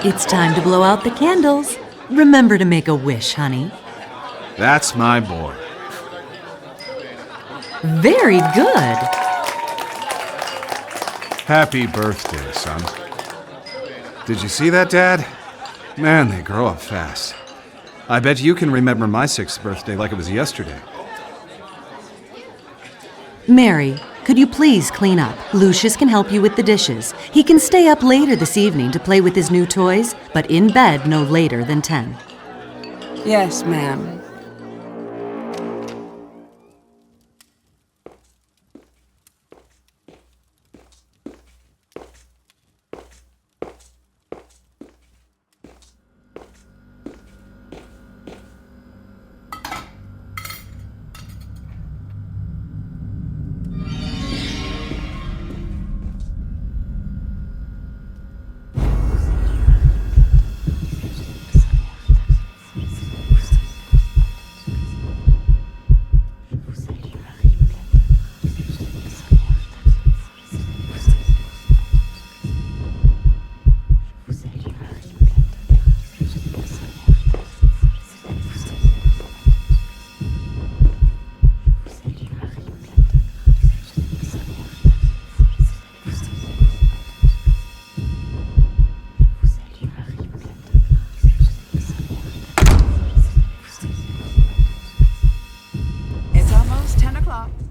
It's time to blow out the candles. Remember to make a wish, honey. That's my boy. Very good. Happy birthday, son. Did you see that, Dad? Man, they grow up fast. I bet you can remember my 6th birthday like it was yesterday. Mary, could you please clean up? Lucius can help you with the dishes. He can stay up later this evening to play with his new toys, but in bed no later than 10. Yes, ma'am.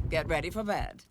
Get ready for bed.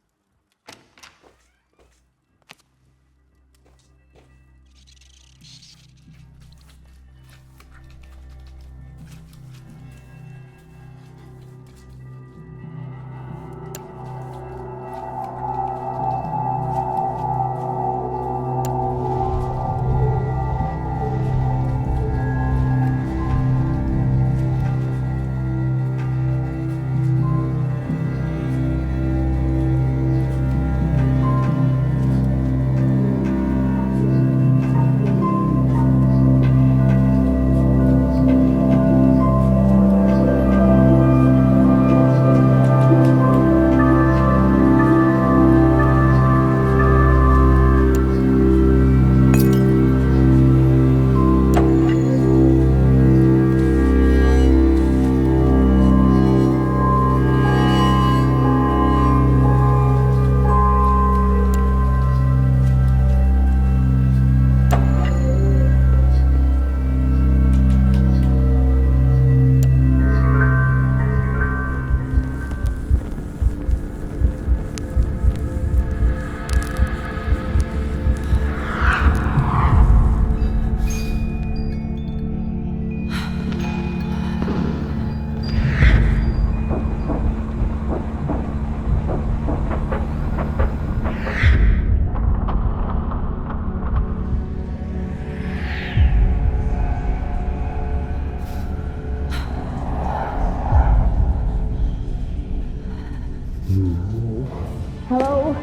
Hello?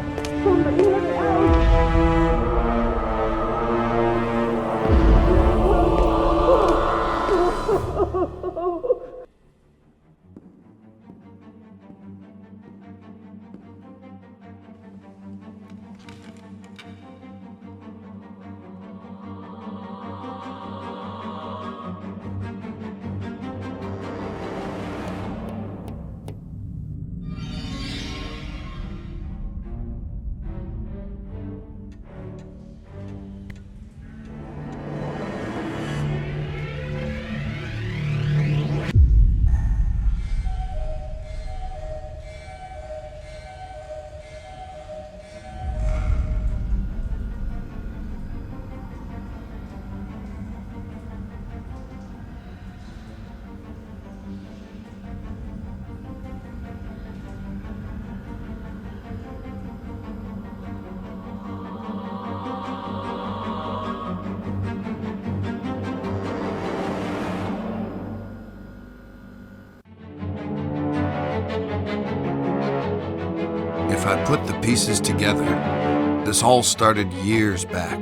Somebody let me out! If I put the pieces together, This all started years back,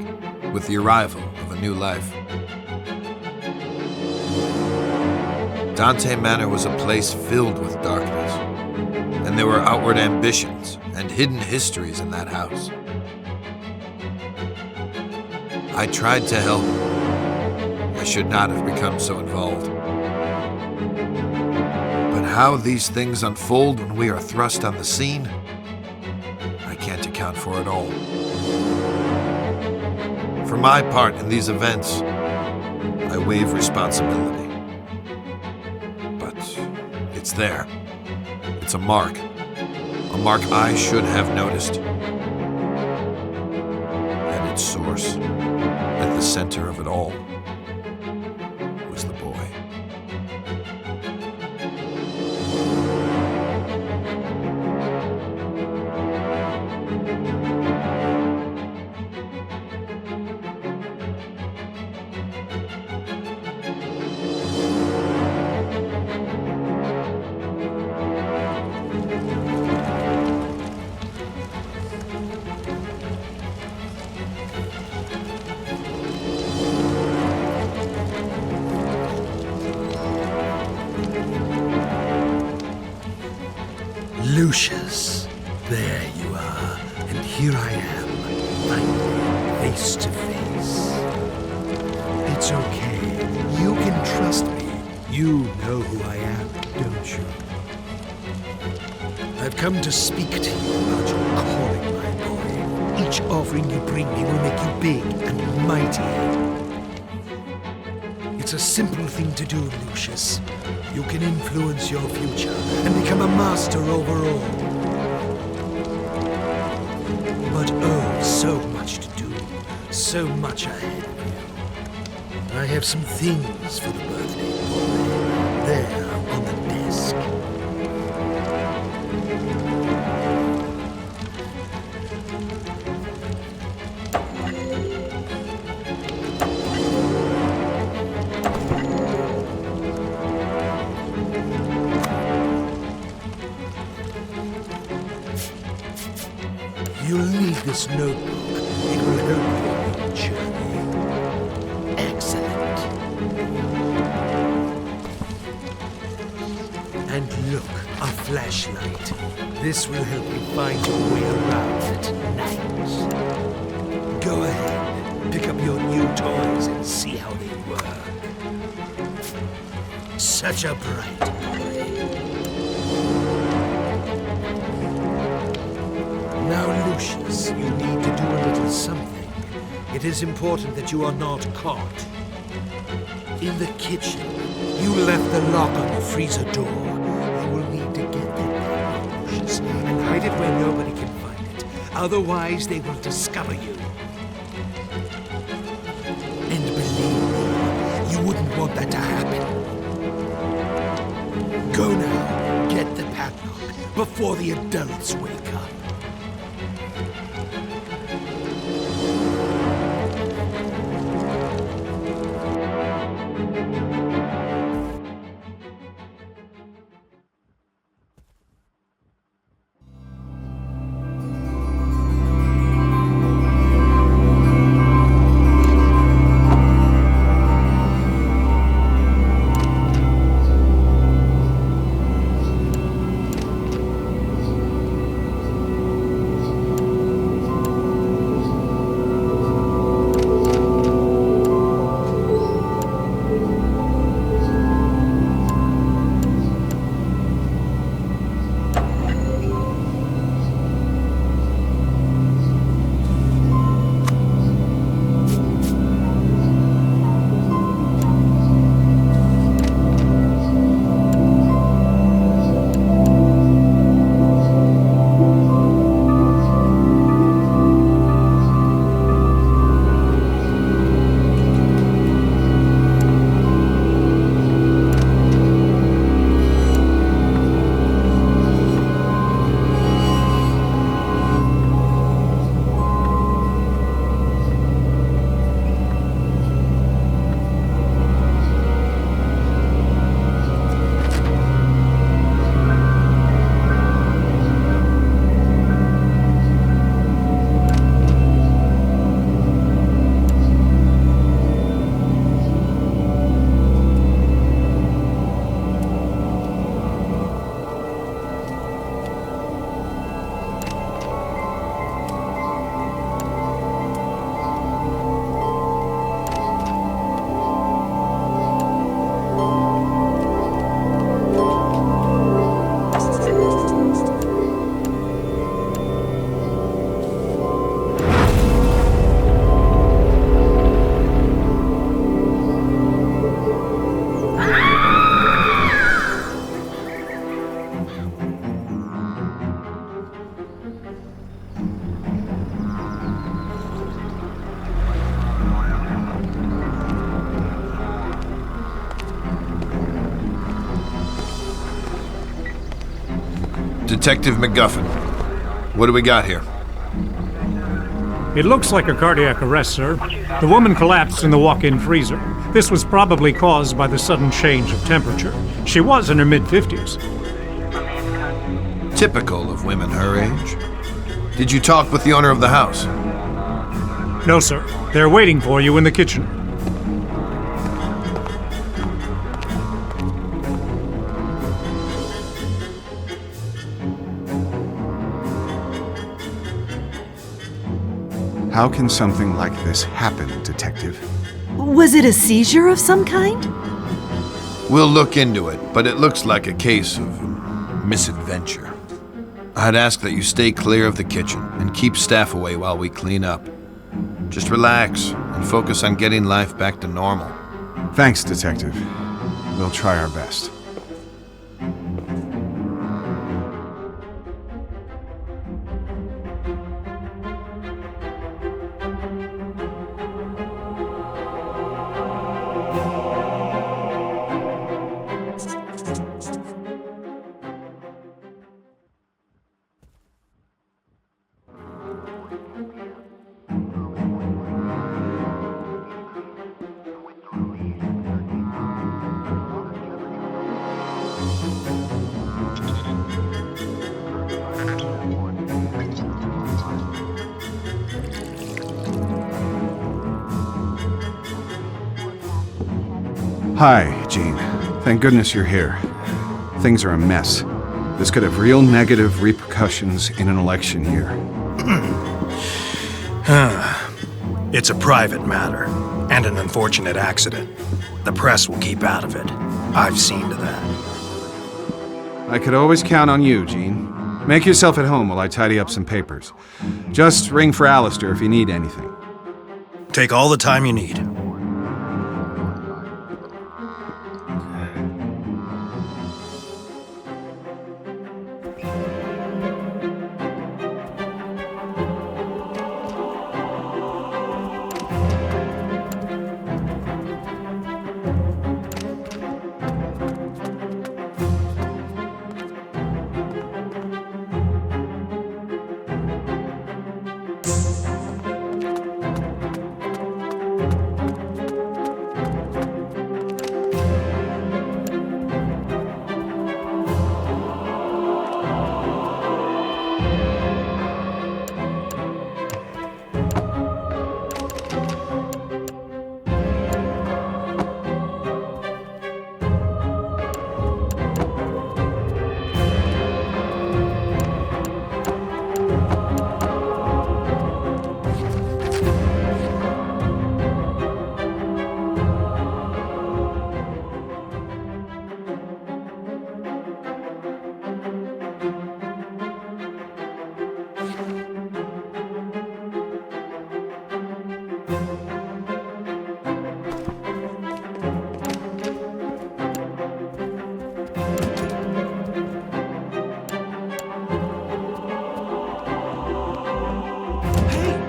with the arrival of a new life. Dante Manor was a place filled with darkness, and there were outward ambitions and hidden histories in that house. I tried to help. I should not have become so involved. But how these things unfold when we are thrust on the scene, I can't account for it all. For my part in these events, I waive responsibility. But it's there. It's a mark I should have noticed. And its source, at the center of it all, was the boy. Lucius, there you are, and here I am, finally, face to face. It's okay, you can trust me. You know who I am, don't you? I've come to speak to you about your calling, my boy. Each offering you bring me will make you big and mighty. It's a simple thing to do, Lucius. You can influence your future and become a master over all. But oh, so much to do, so much ahead of you. I have some things for the birthday boy, there on the desk. You'll need this notebook. It will help you on your journey. Excellent. And look, a flashlight. This will help you find your way around at night. Go ahead, pick up your new toys and see how they work. Such a bright boy. Now, Lucius, you need to do a little something. It is important that you are not caught. In the kitchen, you left the lock on the freezer door. You will need to get that back, Lucius, and hide it where nobody can find it. Otherwise, they will discover you. And believe me, you wouldn't want that to happen. Go now, get the padlock before the adults wake up. Detective McGuffin, what do we got here? It looks like a cardiac arrest, sir. The woman collapsed in the walk-in freezer. This was probably caused by the sudden change of temperature. She was in her mid-50s. Typical of women her age. Did you talk with the owner of the house? No, sir. They're waiting for you in the kitchen. How can something like this happen, Detective? Was it a seizure of some kind? We'll look into it, but it looks like a case of misadventure. I'd ask that you stay clear of the kitchen and keep staff away while we clean up. Just relax and focus on getting life back to normal. Thanks, Detective. We'll try our best. Hi, Jean. Thank goodness you're here. Things are a mess. This could have real negative repercussions in an election year. It's a private matter, and an unfortunate accident. The press will keep out of it. I've seen to that. I could always count on you, Jean. Make yourself at home while I tidy up some papers. Just ring for Alistair if you need anything. Take all the time you need.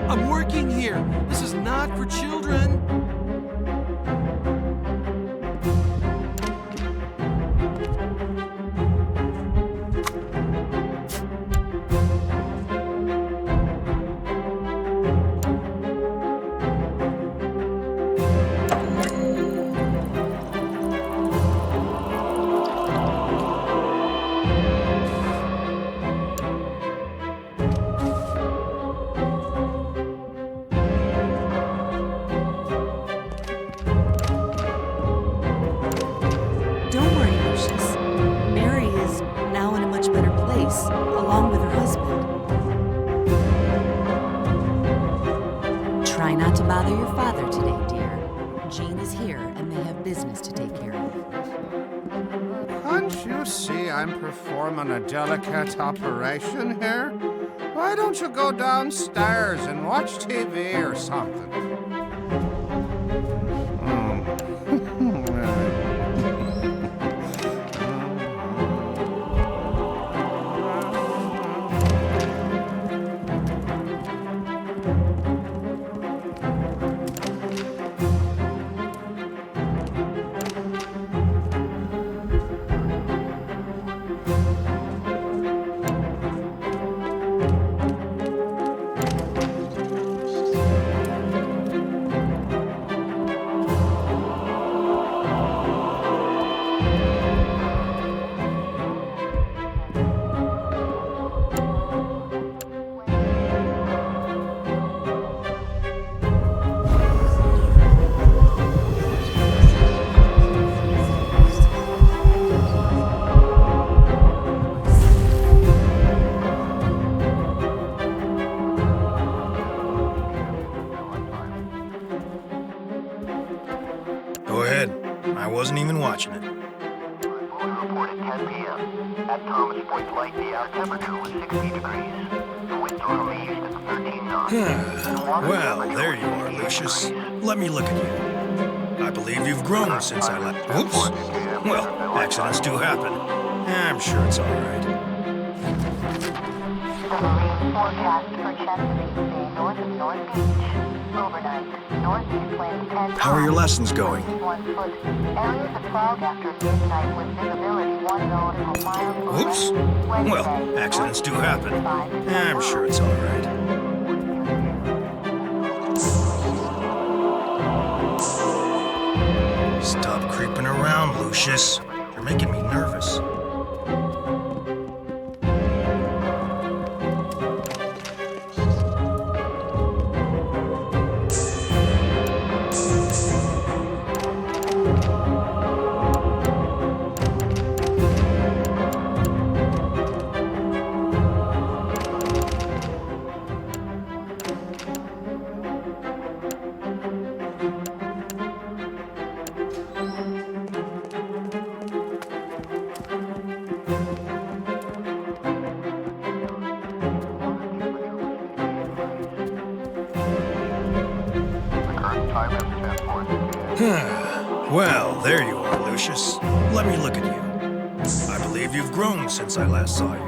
I'm working here. This is not for children. Don't worry, Lucius. Mary is now in a much better place, along with her husband. Try not to bother your father today, dear. Jean is here, and they have business to take care of. Can't you see I'm performing a delicate operation here? Why don't you go downstairs and watch TV or something? Go ahead. I wasn't even watching it. Report at 10 p.m. At Thomas Point Light, the air temperature was 60 degrees. The winds were from the east at 13 knots. Well, there you are, Lucius. Let me look at you. I believe you've grown since I left. Oops. Well, accidents do happen. I'm sure it's all right. The marine forecast for Chesapeake Bay north of North Beach. Overnight, northeast wind 10 How are your lessons going? 1 foot. Areas of fog after midnight with visibility 1 nautical mile. Oops. Well, accidents do happen. I'm sure it's all right. Stop creeping around, Lucius. You're making me nervous. Well, there you are, Lucius. Let me look at you. I believe you've grown since I last saw you.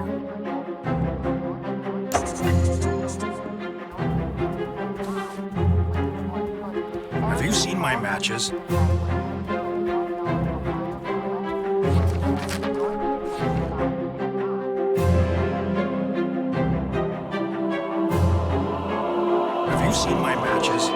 Have you seen my matches? Have you seen my matches?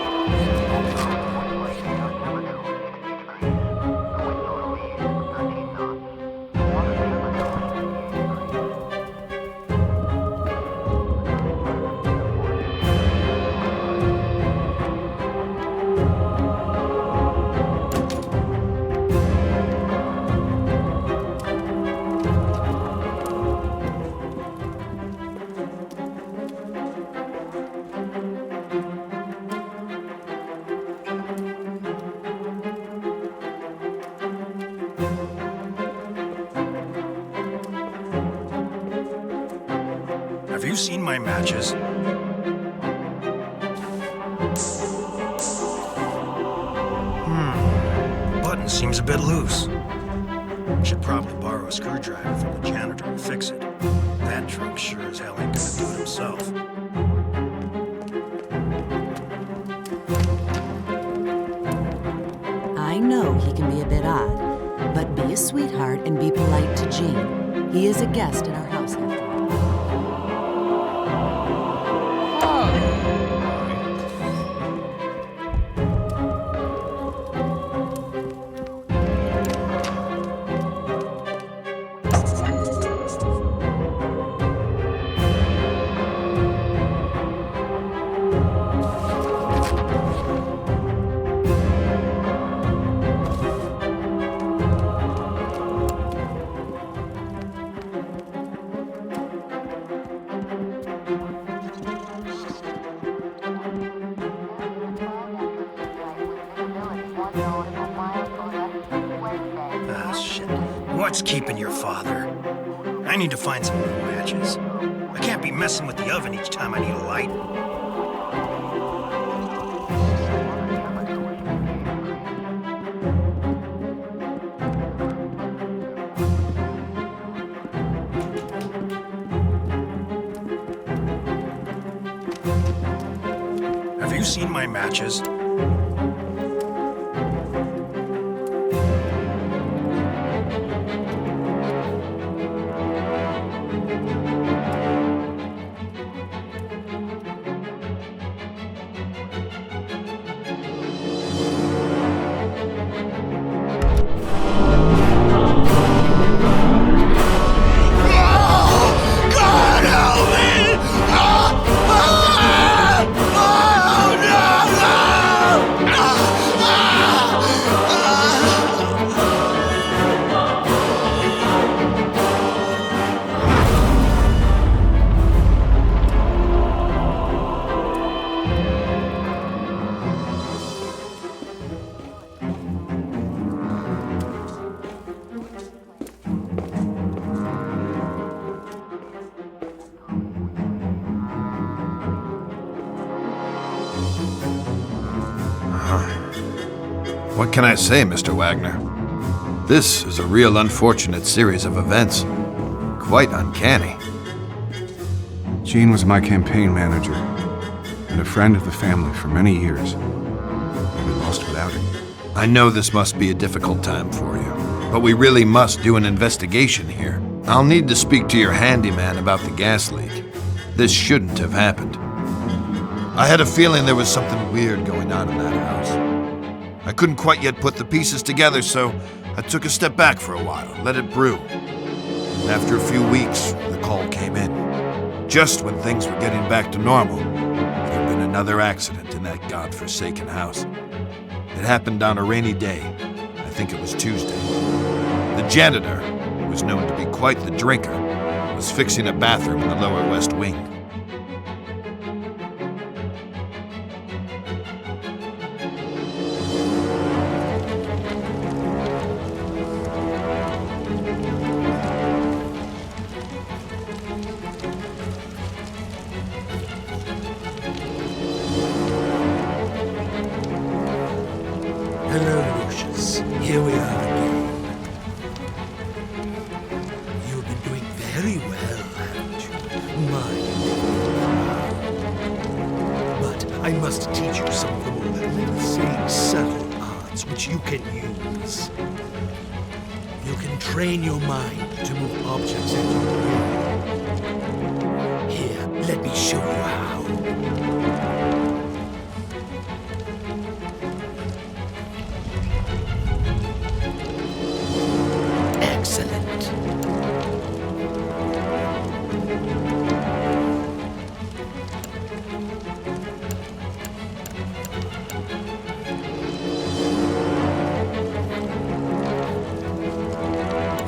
Have you seen my matches? Button seems a bit loose. Should probably borrow a screwdriver from the janitor and fix it. That drunk sure as hell ain't gonna do it himself. I know he can be a bit odd, but be a sweetheart and be polite to Gene. He is a guest in our house after all. Shit. What's keeping your father? I need to find some new matches. I can't be messing with the oven each time I need a light. Have you seen my matches? Oh, no! What can I say, Mr. Wagner? This is a real unfortunate series of events. Quite uncanny. Jean was my campaign manager and a friend of the family for many years. We lost without him. I know this must be a difficult time for you, but we really must do an investigation here. I'll need to speak to your handyman about the gas leak. This shouldn't have happened. I had a feeling there was something weird going on in that house. I couldn't quite yet put the pieces together, so I took a step back for a while, let it brew. And after a few weeks, the call came in. Just when things were getting back to normal, there'd been another accident in that godforsaken house. It happened on a rainy day. I think it was Tuesday. The janitor, who was known to be quite the drinker, was fixing a bathroom in the lower west wing. Hello, Lucius. Here we are again. You've been doing very well, haven't you? But I must teach you some of the more, let's say, subtle arts which you can use. You can train your mind to move objects at your will. Here, let me show you how. Excellent.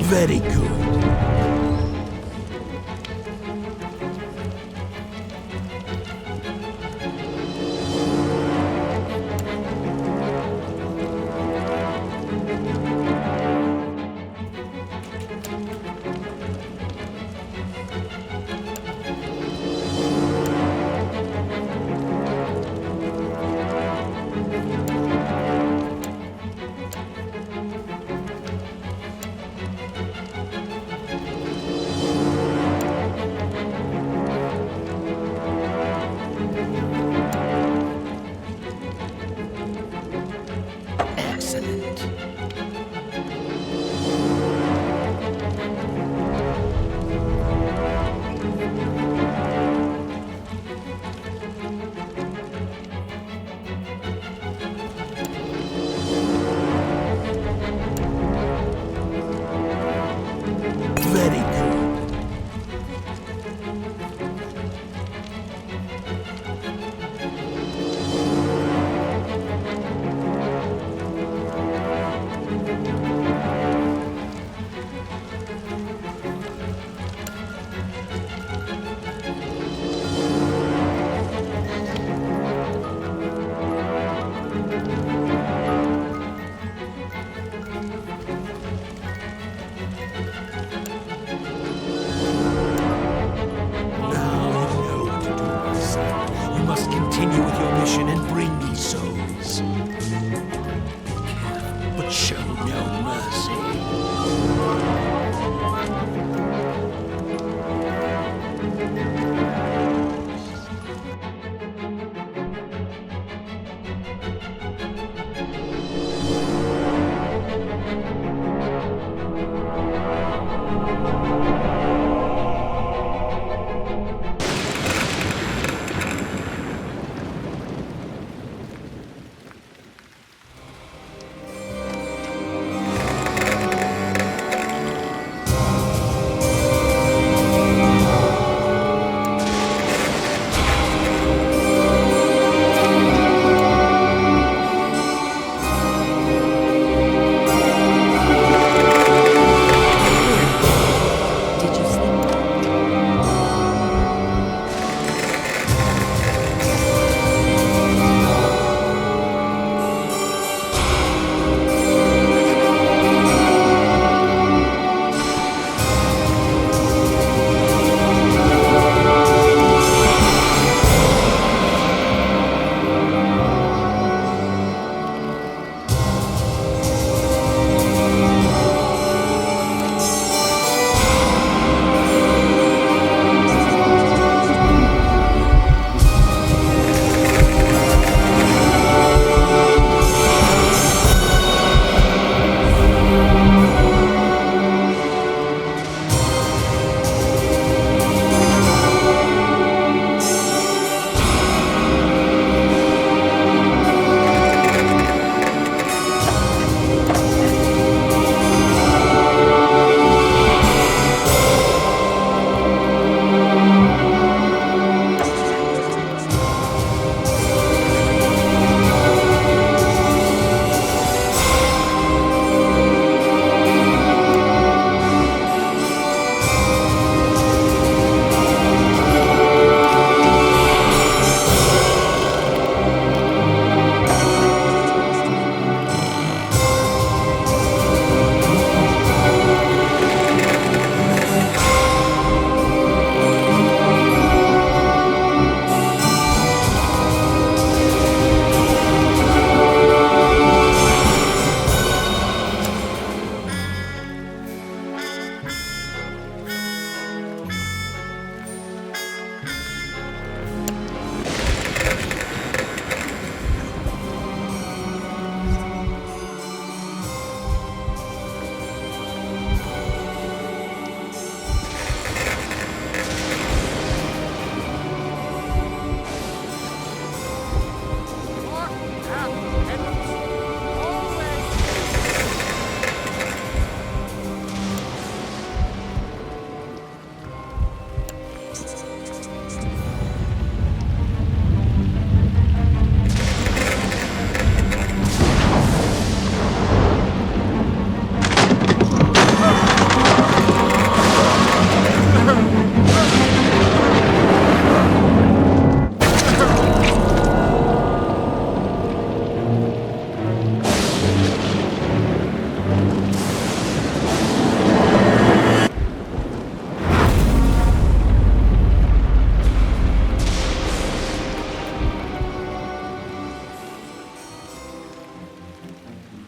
Very good.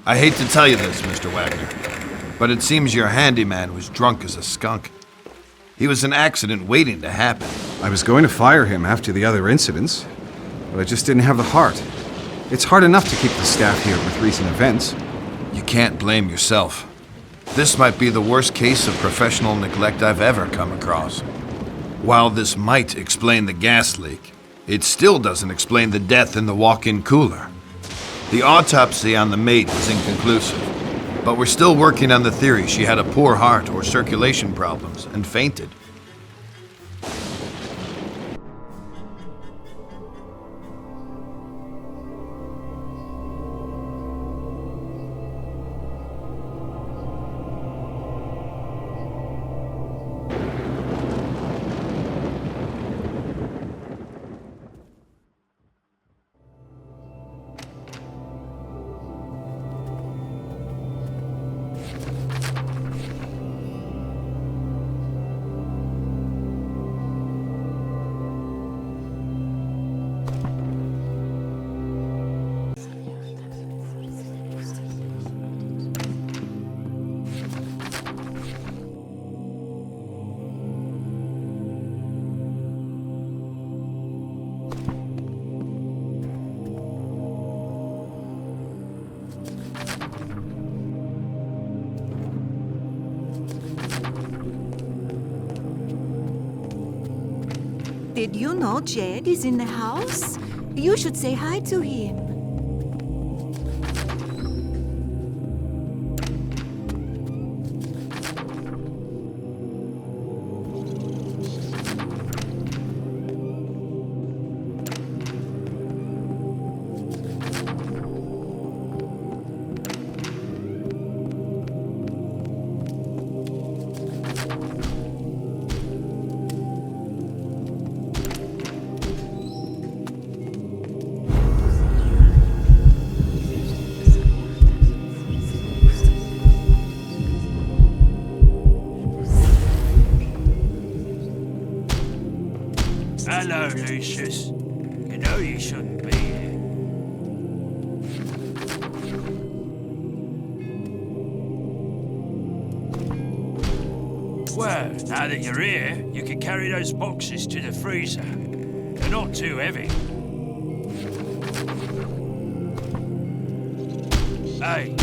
I hate to tell you this, Mr. Wagner, but it seems your handyman was drunk as a skunk. He was an accident waiting to happen. I was going to fire him after the other incidents, but I just didn't have the heart. It's hard enough to keep the staff here with recent events. You can't blame yourself. This might be the worst case of professional neglect I've ever come across. While this might explain the gas leak, it still doesn't explain the death in the walk-in cooler. The autopsy on the maid was inconclusive, but we're still working on the theory she had a poor heart or circulation problems and fainted. Did you know Jed is in the house? You should say hi to him. Hello, Lucius. You know you shouldn't be here. Well, now that you're here, you can carry those boxes to the freezer. They're not too heavy. Hey.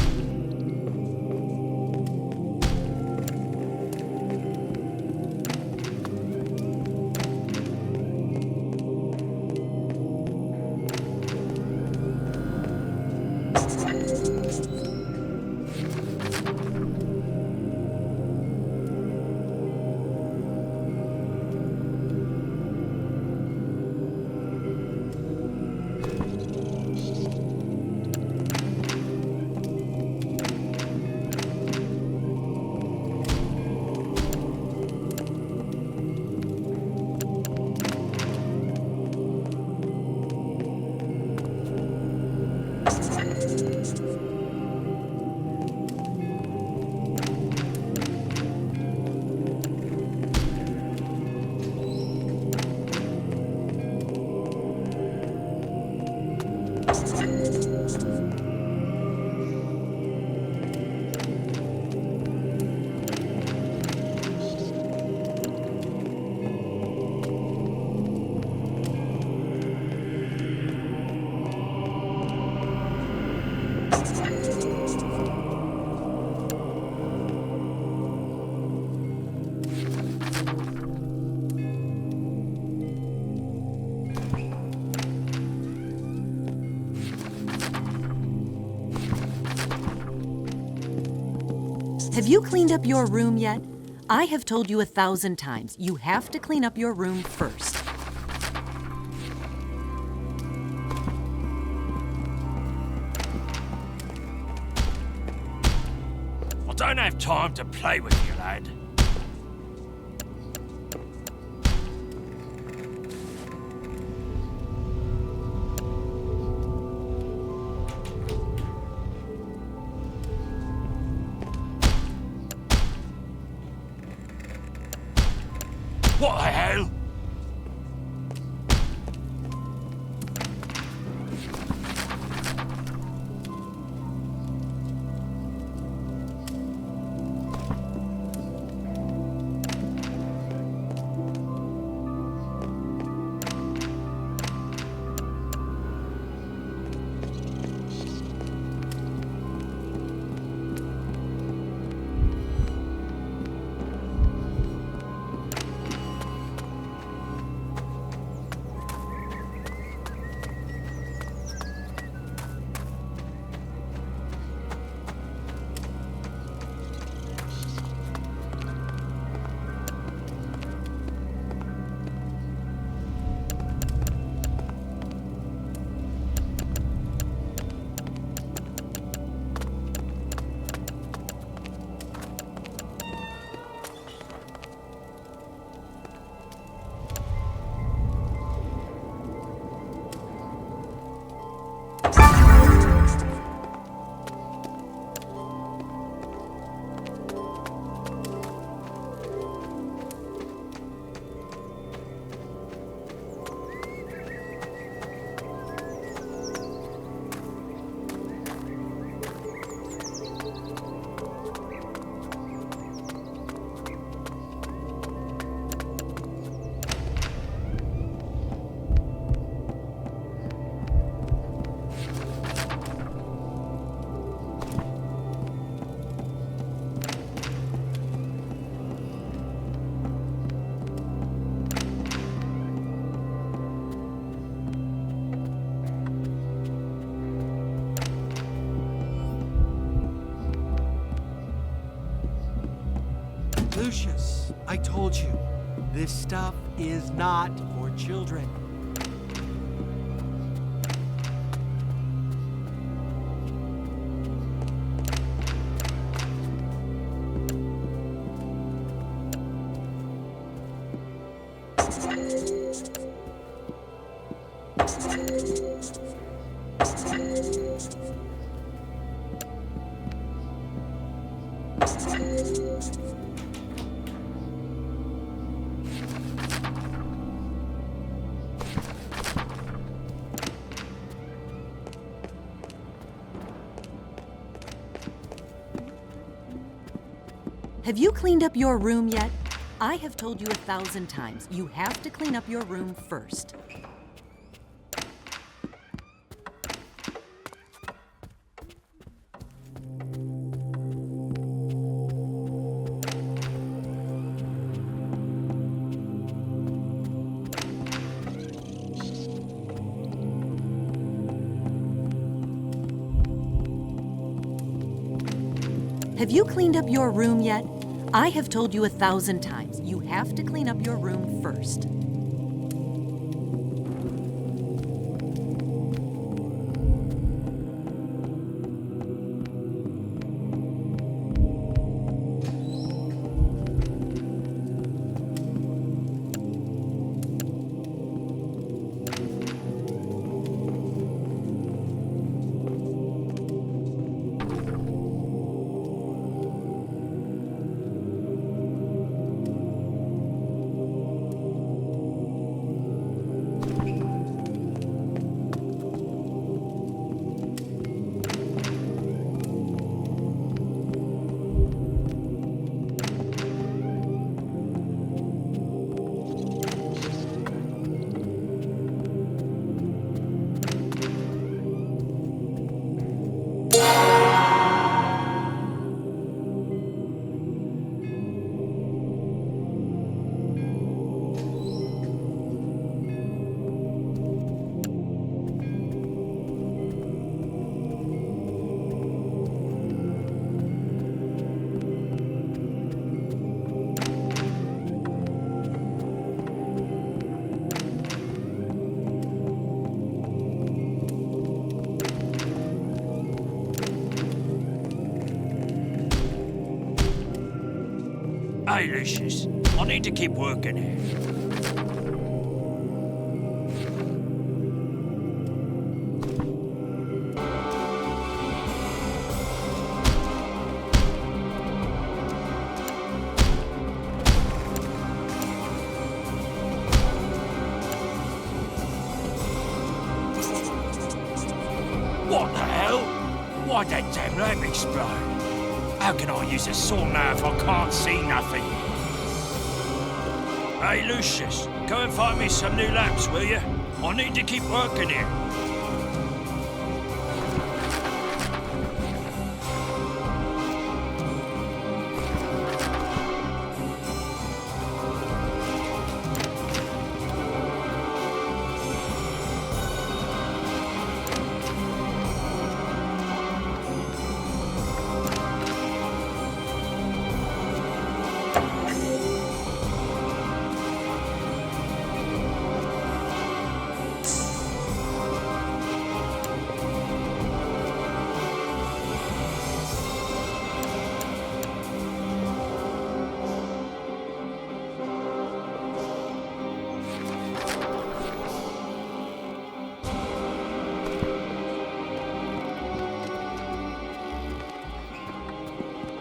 Have you cleaned up your room yet? I have told you 1,000 times, you have to clean up your room first. I don't have time to play with you, lad. What the hell? Lucius, I told you, this stuff is not for children. Have you cleaned up your room yet? I have told you 1,000 times, you have to clean up your room first. Have you cleaned up your room yet? I have told you 1,000 times, you have to clean up your room first. Hey, Lucius, I need to keep working here. What the hell? Why'd that damn lamp explode? How can I use a saw now if I can't see nothing? Hey, Lucius, go and find me some new lamps, will you? I need to keep working here.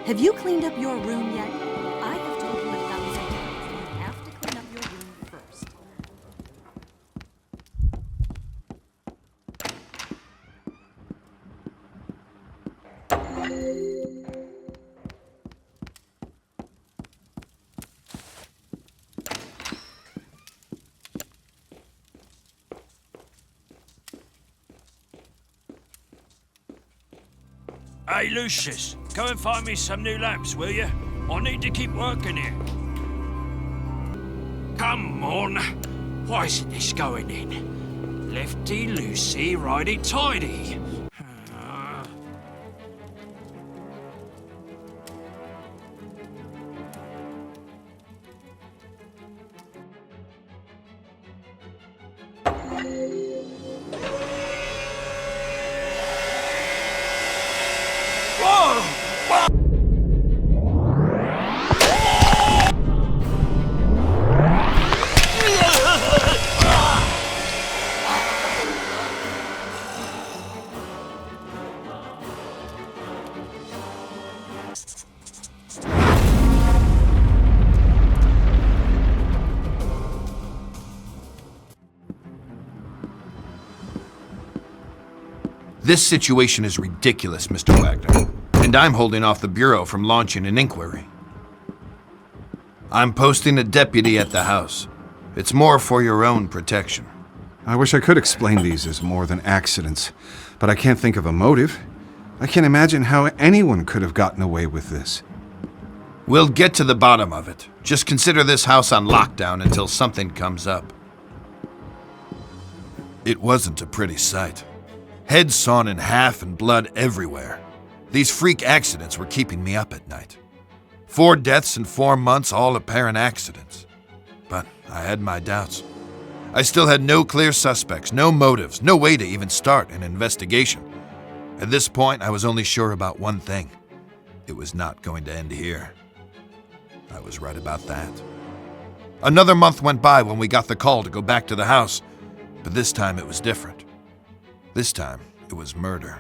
Have you cleaned up your room yet? I have told you 1,000 times, you have to clean up your room first. Hey, Lucius, go and find me some new lamps, will you? I need to keep working here. Come on. Why isn't this going in? Lefty, loosey, righty, tidy. This situation is ridiculous, Mr. Wagner, and I'm holding off the Bureau from launching an inquiry. I'm posting a deputy at the house. It's more for your own protection. I wish I could explain these as more than accidents, but I can't think of a motive. I can't imagine how anyone could have gotten away with this. We'll get to the bottom of it. Just consider this house on lockdown until something comes up. It wasn't a pretty sight. Heads sawn in half and blood everywhere. These freak accidents were keeping me up at night. 4 deaths in 4 months, all apparent accidents. But I had my doubts. I still had no clear suspects, no motives, no way to even start an investigation. At this point, I was only sure about one thing. It was not going to end here. I was right about that. Another month went by when we got the call to go back to the house, but this time it was different. This time, it was murder.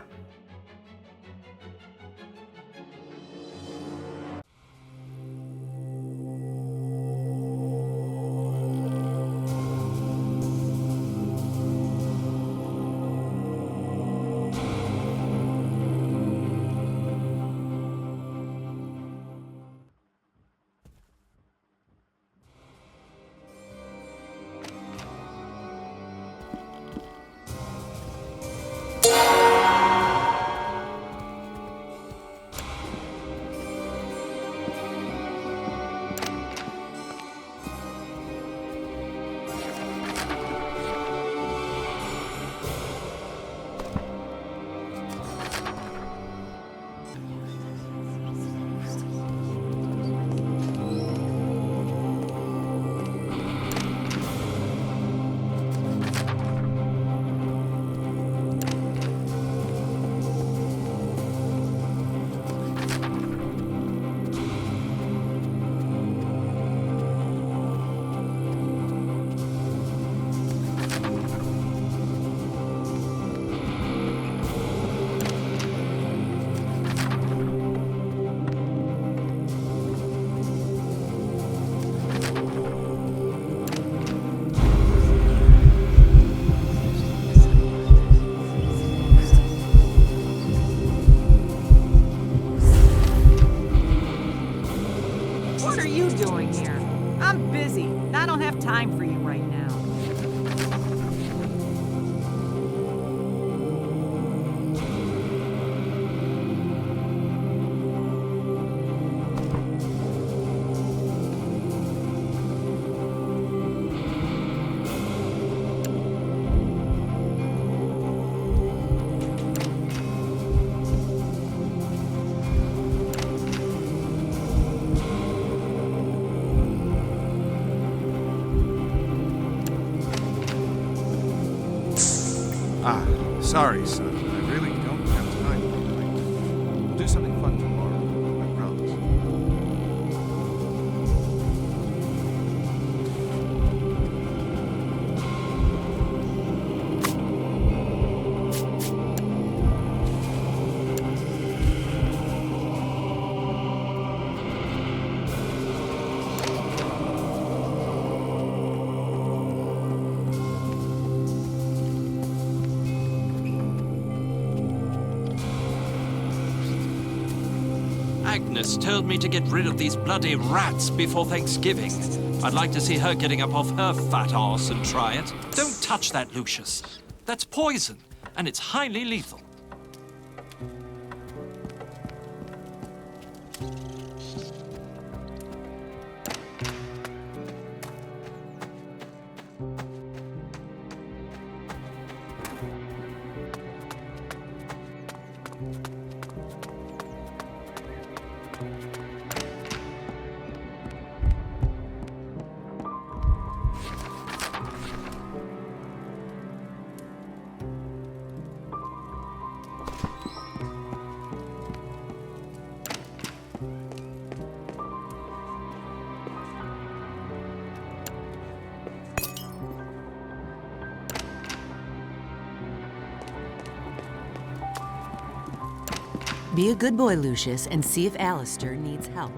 What are you doing here? I'm busy. I don't have time for you right now. Sorry, son. I really don't have time tonight. We'll do something fun tomorrow. I promise. Agnes told me to get rid of these bloody rats before Thanksgiving. I'd like to see her getting up off her fat arse and try it. Don't touch that, Lucius. That's poison, and it's highly lethal. Be a good boy, Lucius, and see if Alistair needs help.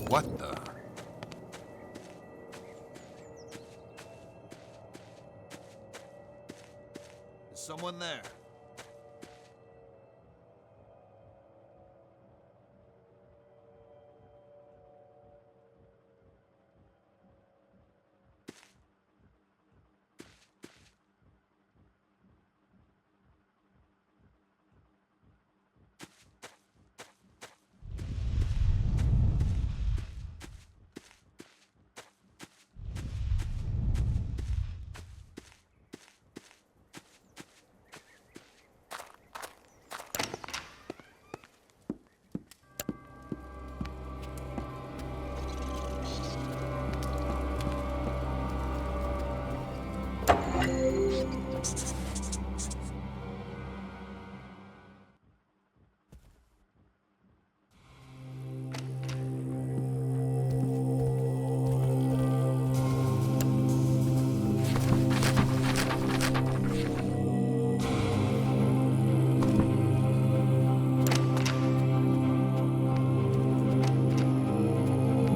What the? Is someone there?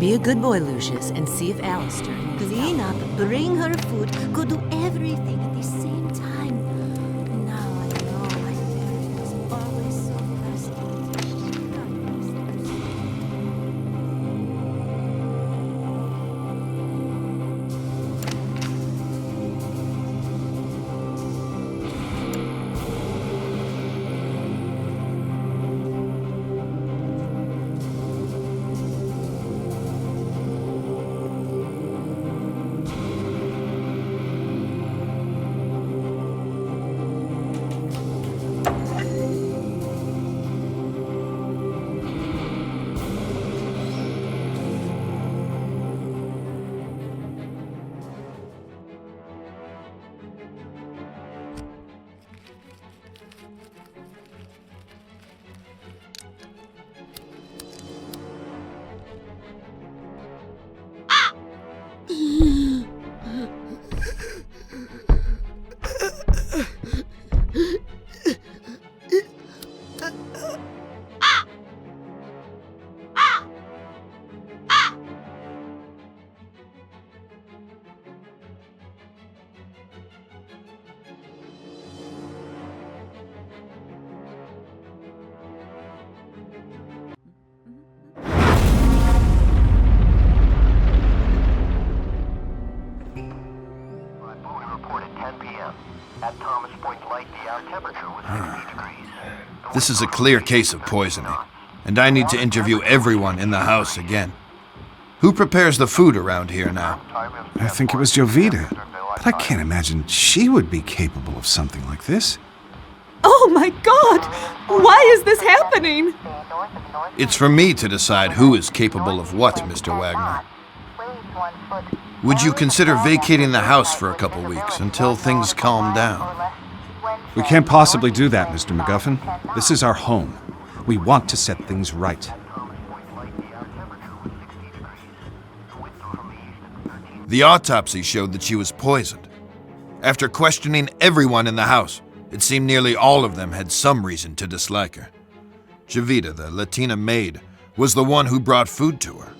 Be a good boy, Lucius, and see if Alistair needs Clean help. up, bring her food, go do everything at the same time. Now I know why Mary was always so frustrated. Thomas Point Light, the air temperature was 60 degrees. This is a clear case of poisoning, and I need to interview everyone in the house again. Who prepares the food around here now? I think it was Jovita, but I can't imagine she would be capable of something like this. Oh my God! Why is this happening? It's for me to decide who is capable of what, Mr. Wagner. Would you consider vacating the house for a couple weeks until things calm down? We can't possibly do that, Mr. MacGuffin. This is our home. We want to set things right. The autopsy showed that she was poisoned. After questioning everyone in the house, it seemed nearly all of them had some reason to dislike her. Jovita, the Latina maid, was the one who brought food to her.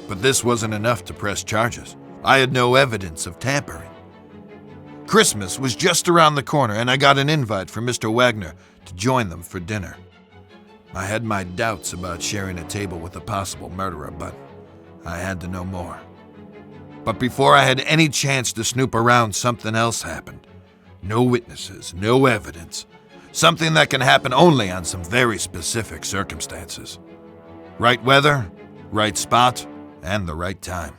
But this wasn't enough to press charges. I had no evidence of tampering. Christmas was just around the corner, and I got an invite from Mr. Wagner to join them for dinner. I had my doubts about sharing a table with a possible murderer, but I had to know more. But before I had any chance to snoop around, something else happened. No witnesses, no evidence. Something that can happen only on some very specific circumstances. Right weather, right spot, and the right time.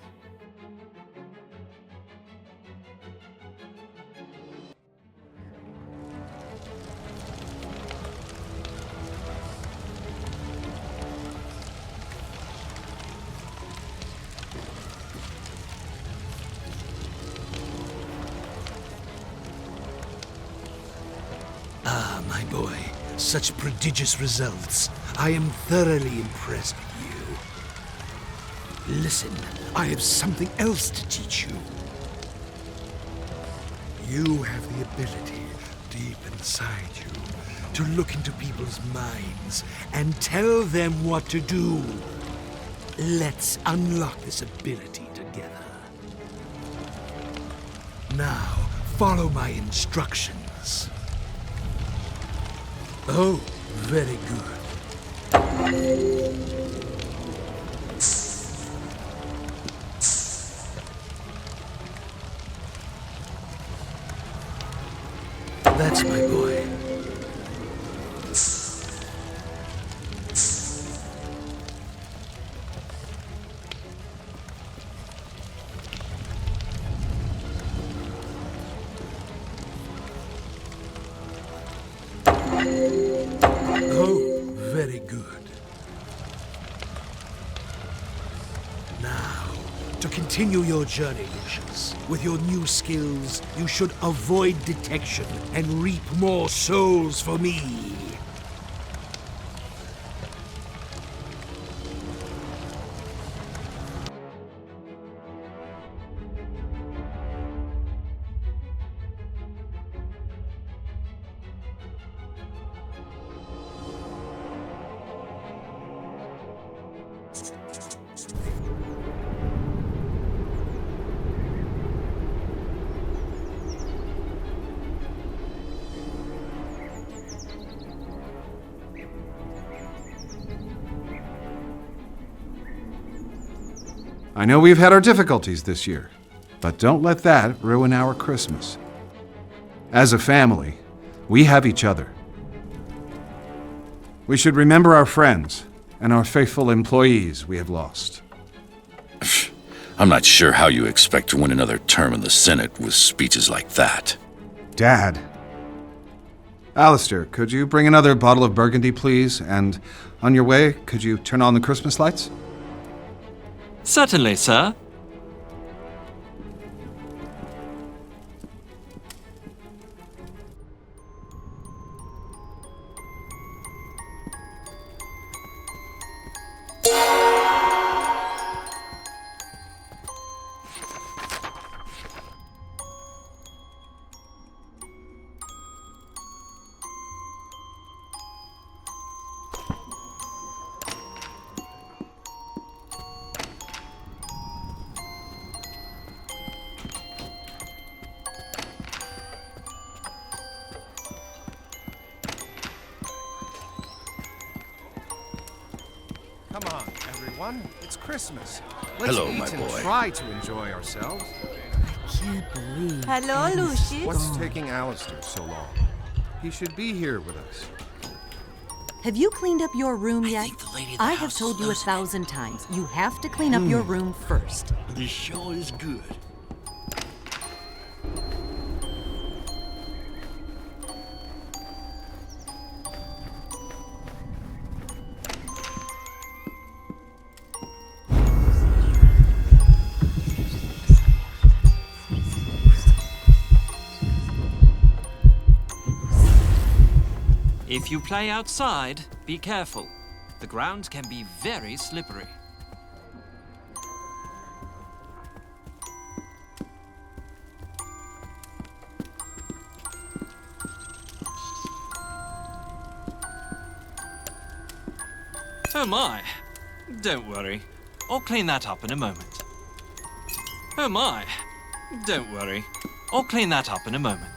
Ah, my boy, such prodigious results. I am thoroughly impressed with you. Listen, I have something else to teach you. You have the ability, deep inside you, to look into people's minds and tell them what to do. Let's unlock this ability together. Now, follow my instructions. Oh, very good. That's my boy. Oh, very good. Now, to continue your journey, Lucius, with your new skills, you should avoid detection and reap more souls for me. I know we've had our difficulties this year, but don't let that ruin our Christmas. As a family, we have each other. We should remember our friends and our faithful employees we have lost. I'm not sure how you expect to win another term in the Senate with speeches like that. Dad. Alistair, could you bring another bottle of Burgundy, please? And on your way, could you turn on the Christmas lights? Certainly, sir. Come on, everyone. It's Christmas. Let's Hello, eat my and boy. try to enjoy ourselves. can't believe. Hello, Lucius. What's taking Alistair so long? He should be here with us. Have you cleaned up your room yet? I have told you 1,000 times. You have to clean up your room first. This show is good. If you play outside, be careful. The ground can be very slippery. Oh my! Don't worry. I'll clean that up in a moment. Oh my! Don't worry. I'll clean that up in a moment.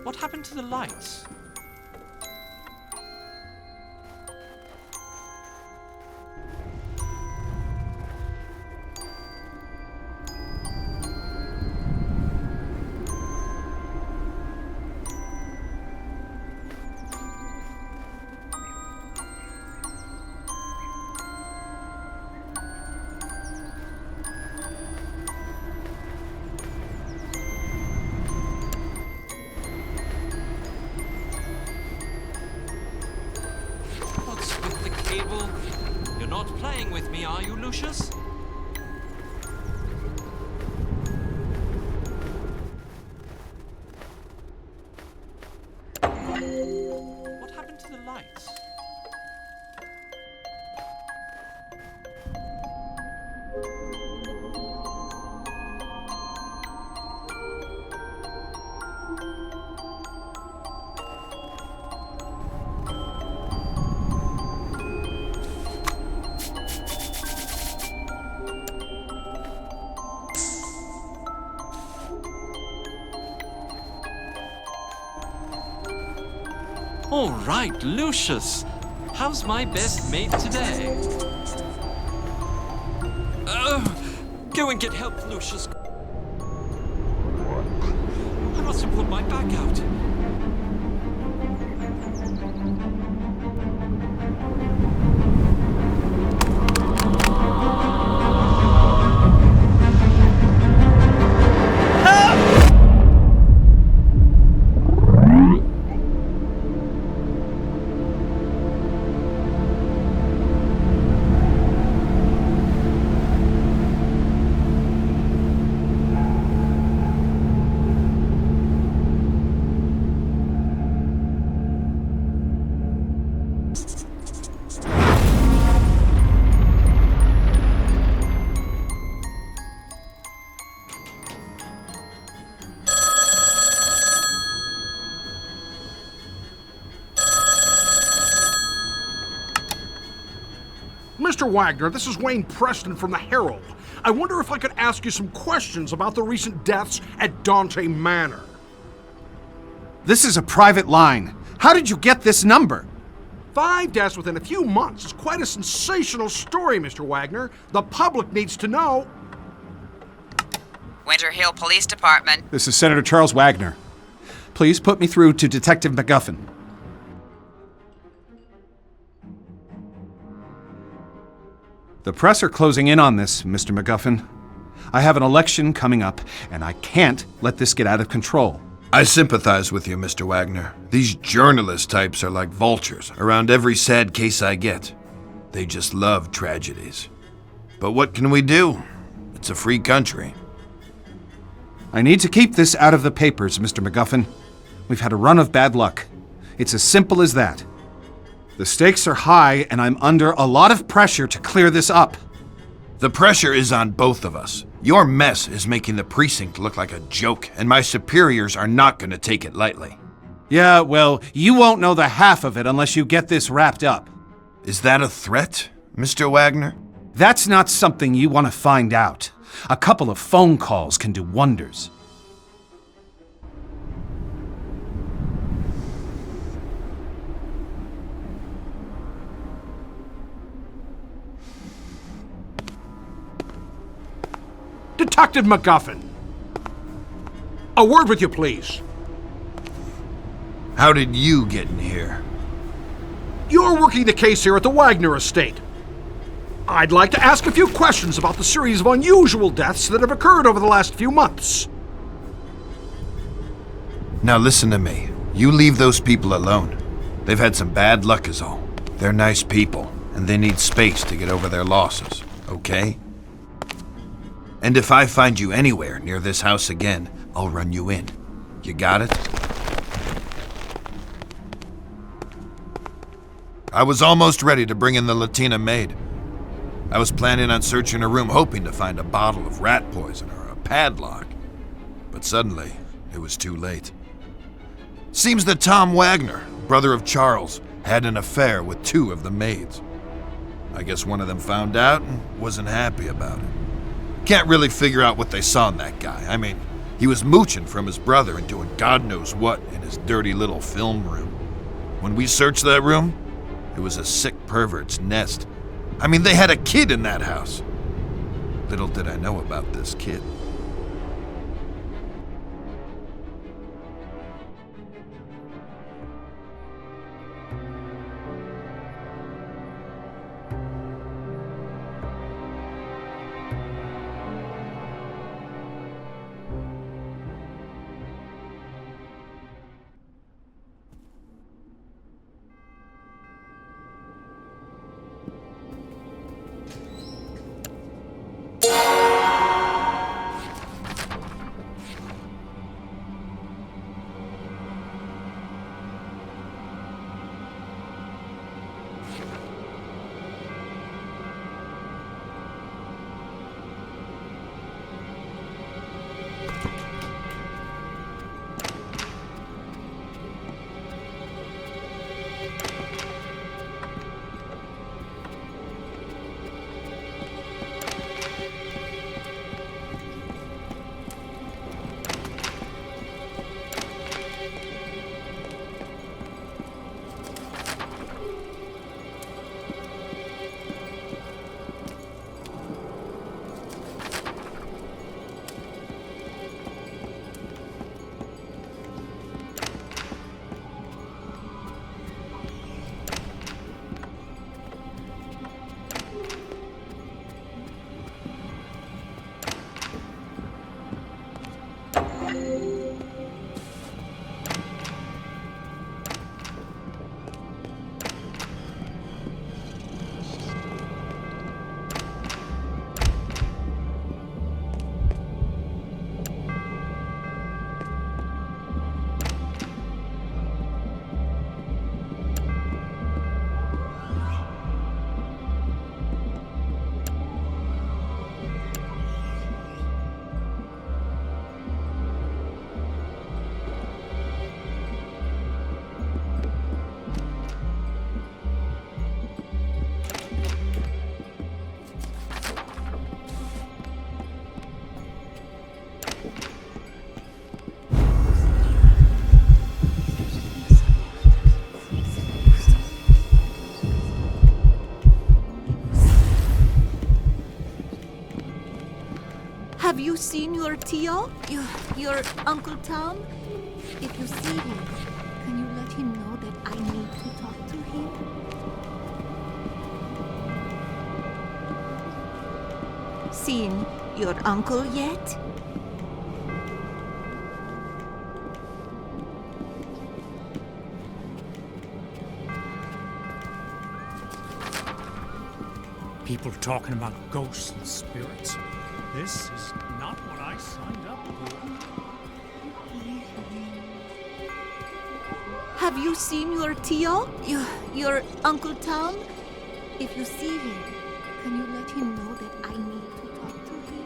What happened to the lights? You're not playing with me, are you, Lucius? What happened to the lights? All right, Lucius. How's my best mate today? Go and get help, Lucius. I must have pulled my back out. Mr. Wagner, this is Wayne Preston from the Herald. I wonder if I could ask you some questions about the recent deaths at Dante Manor. This is a private line. How did you get this number? 5 deaths within a few months is quite a sensational story, Mr. Wagner. The public needs to know. Winter Hill Police Department. This is Senator Charles Wagner. Please put me through to Detective McGuffin. ' The press are closing in on this, Mr. MacGuffin. I have an election coming up, and I can't let this get out of control. I sympathize with you, Mr. Wagner. These journalist types are like vultures around every sad case I get. They just love tragedies. But what can we do? It's a free country. I need to keep this out of the papers, Mr. MacGuffin. We've had a run of bad luck. It's as simple as that. The stakes are high, and I'm under a lot of pressure to clear this up. The pressure is on both of us. Your mess is making the precinct look like a joke, and my superiors are not going to take it lightly. Yeah, well, you won't know the half of it unless you get this wrapped up. Is that a threat, Mr. Wagner? That's not something you want to find out. A couple of phone calls can do wonders. Detective MacGuffin. A word with you, please. How did you get in here? You're working the case here at the Wagner estate. I'd like to ask a few questions about the series of unusual deaths that have occurred over the last few months. Now listen to me. You leave those people alone. They've had some bad luck is all. They're nice people, and they need space to get over their losses, okay? And if I find you anywhere near this house again, I'll run you in. You got it? I was almost ready to bring in the Latina maid. I was planning on searching her room, hoping to find a bottle of rat poison or a padlock. But suddenly, it was too late. Seems that Tom Wagner, brother of Charles, had an affair with two of the maids. I guess one of them found out and wasn't happy about it. Can't really figure out what they saw in that guy. I mean, he was mooching from his brother and doing God knows what in his dirty little film room. When we searched that room, it was a sick pervert's nest. I mean, they had a kid in that house. Little did I know about this kid. Have you seen your Tio? Your Uncle Tom? If you see him, can you let him know that I need to talk to him? Seen your uncle yet? People talking about ghosts and spirits. This is not what I signed up for. Have you seen your Tio? Your Uncle Tom? If you see him, can you let him know that I need to talk to him?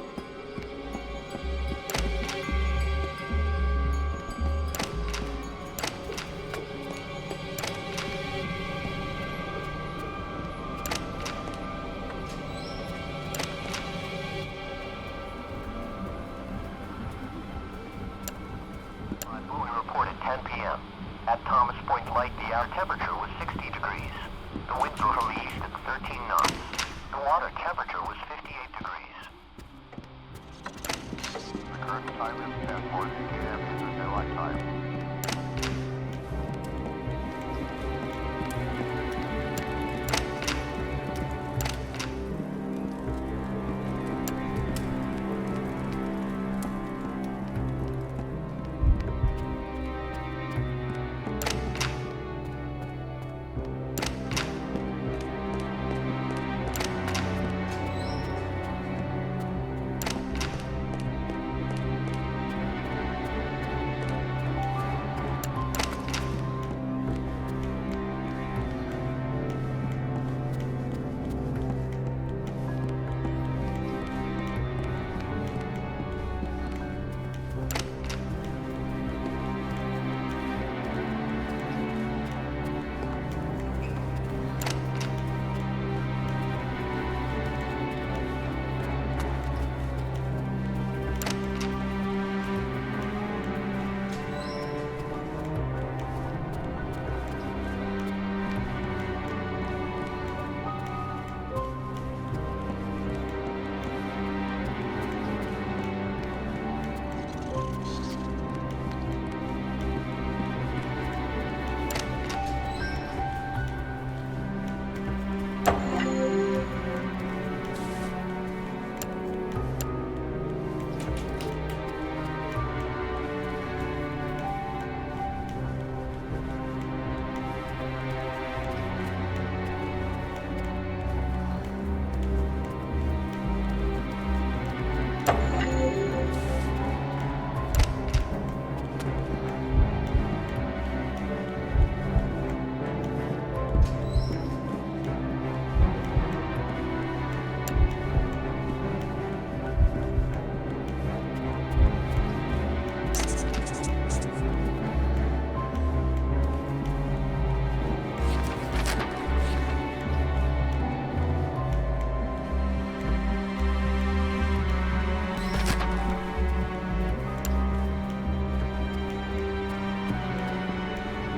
We report at 10 p.m. At Thomas Point Light, the air temperature was 60 degrees. The winds were from the east at 13 knots. The water temperature was 58 degrees. The current time is 10:40 p.m. Eastern Daylight Time.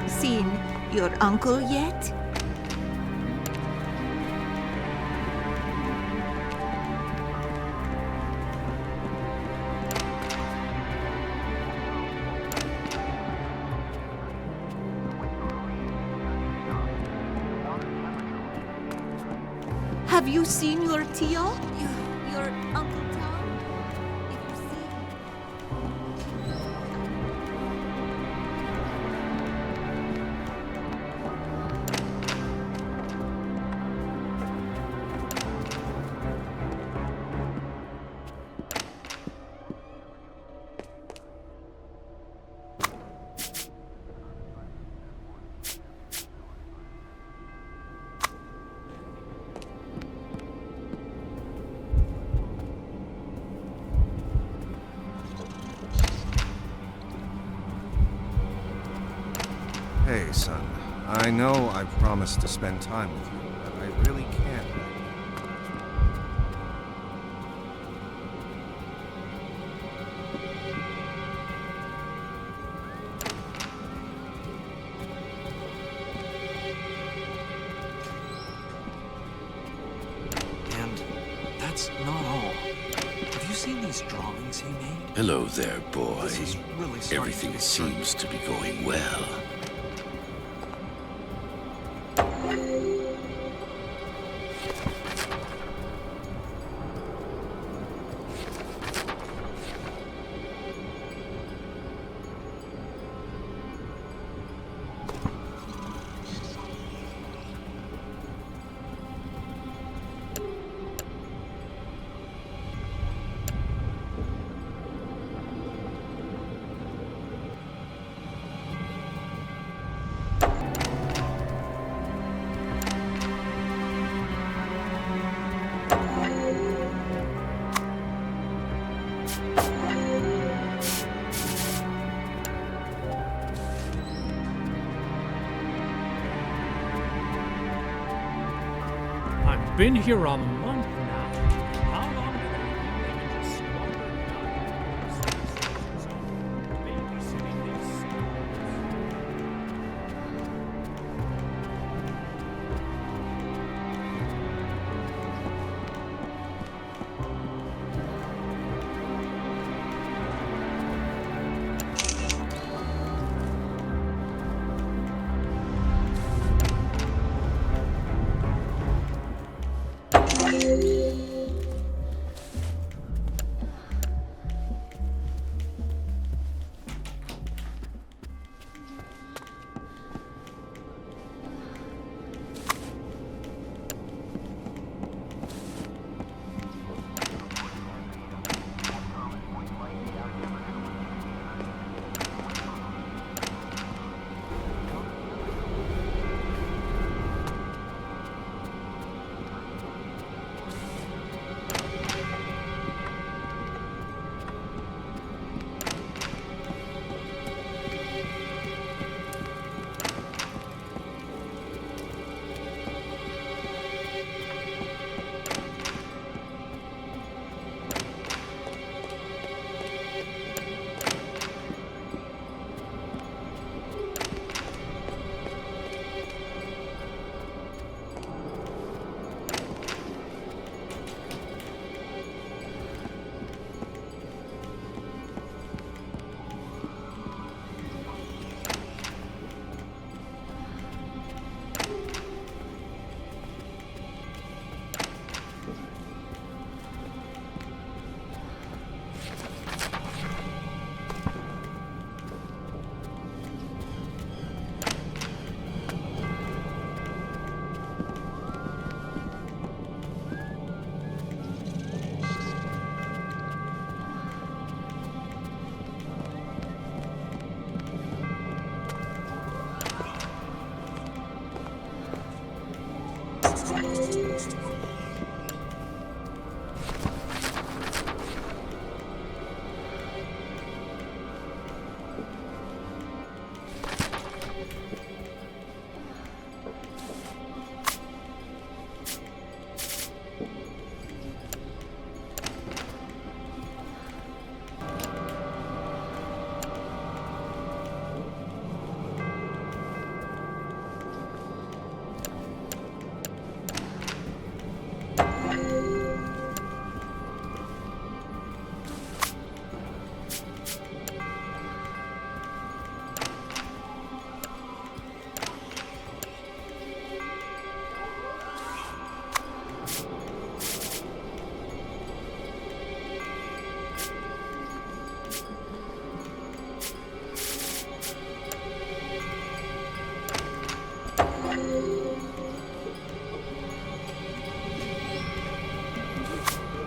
Seen your uncle yet? Have you seen your Tio? Your Uncle Tom? If you see him. Hey, son. I know I promised to spend time with you, but I really can't right And that's not all. Have you seen these drawings he made? Hello there, boy. This is really starting Everything to seems to be going well. been here a month now. How long do they think they can just squander babysitting these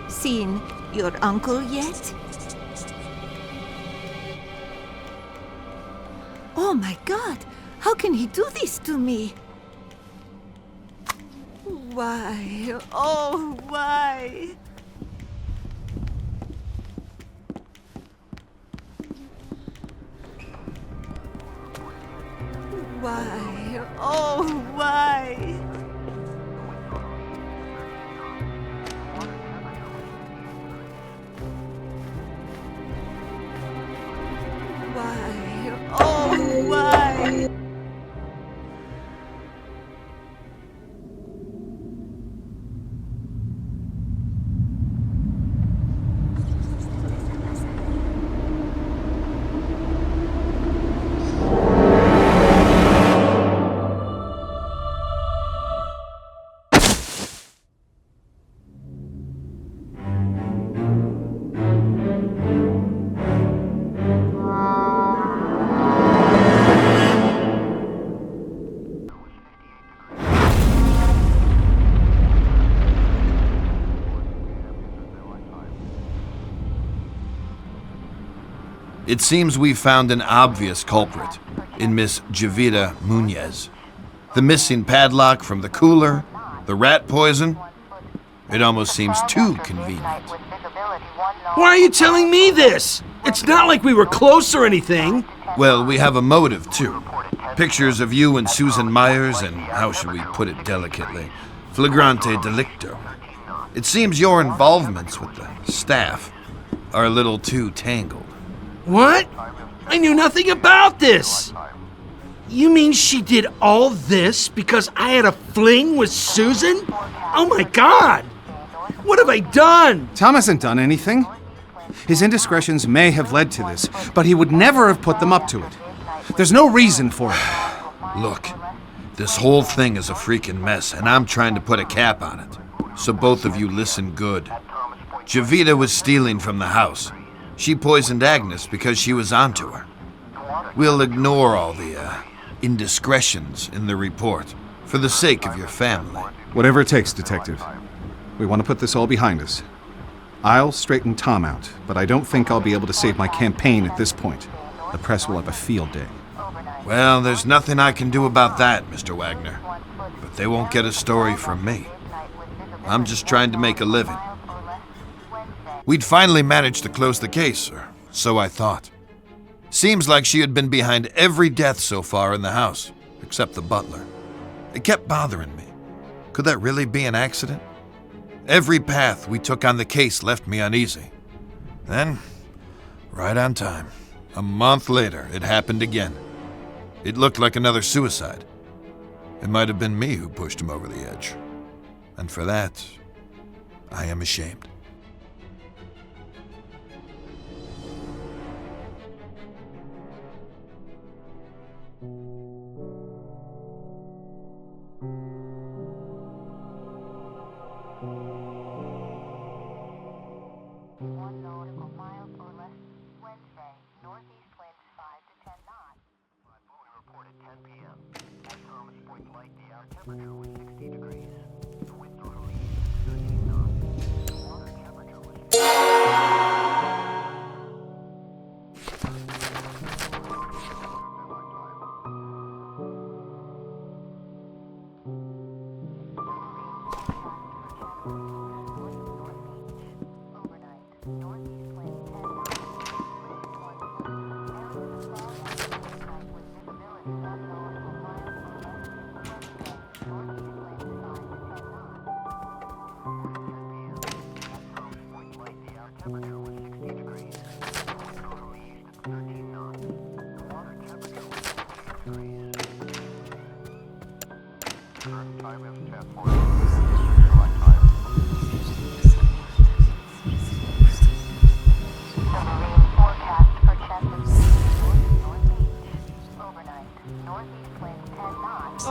Seen your uncle yet? Oh my God! How can he do this to me? Why? Oh, why? Why? Oh, why? Why? Oh, why? It seems we've found an obvious culprit in Miss Javita Munez. The missing padlock from the cooler, the rat poison. It almost seems too convenient. Why are you telling me this? It's not like we were close or anything. Well, we have a motive, too. Pictures of you and Susan Myers and, how should we put it delicately, Flagrante delicto. It seems your involvements with the staff are a little too tangled. What? I knew nothing about this! You mean she did all this because I had a fling with Susan? Oh my God! What have I done? Tom hasn't done anything. His indiscretions may have led to this, but he would never have put them up to it. There's no reason for it. Look, this whole thing is a freaking mess, and I'm trying to put a cap on it. So both of you listen good. Javita was stealing from the house. She poisoned Agnes because she was onto her. We'll ignore all the indiscretions in the report for the sake of your family. Whatever it takes, Detective. We want to put this all behind us. I'll straighten Tom out, but I don't think I'll be able to save my campaign at this point. The press will have a field day. Well, there's nothing I can do about that, Mr. Wagner. But they won't get a story from me. I'm just trying to make a living. We'd finally managed to close the case, or so I thought. Seems like she had been behind every death so far in the house, except the butler. It kept bothering me. Could that really be an accident? Every path we took on the case left me uneasy. Then, right on time, a month later, it happened again. It looked like another suicide. It might have been me who pushed him over the edge. And for that, I am ashamed.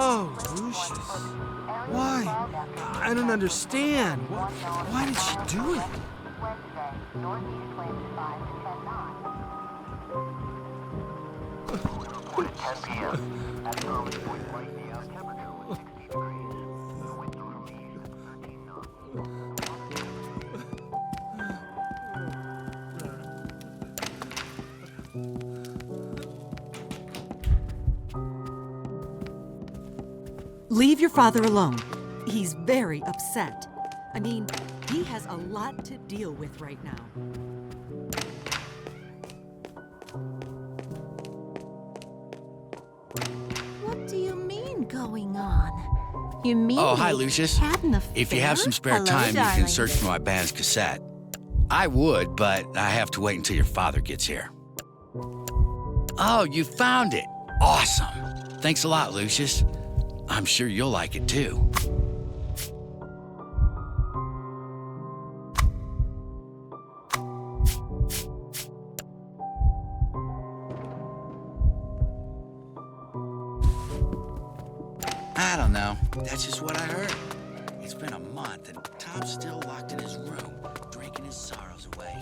Oh, Lucius. Why? I don't understand. Why did she do it? Leave your father alone. He's very upset. I mean, he has a lot to deal with right now. What do you mean going on? You mean Oh, hi, Lucius. had an affair? If you have some spare Hello, time, you darling. can search for my band's cassette. I would, but I have to wait until your father gets here. Oh, you found it. Awesome. Thanks a lot, Lucius. I'm sure you'll like it too. I don't know. That's just what I heard. It's been a month and Tom's still locked in his room, drinking his sorrows away.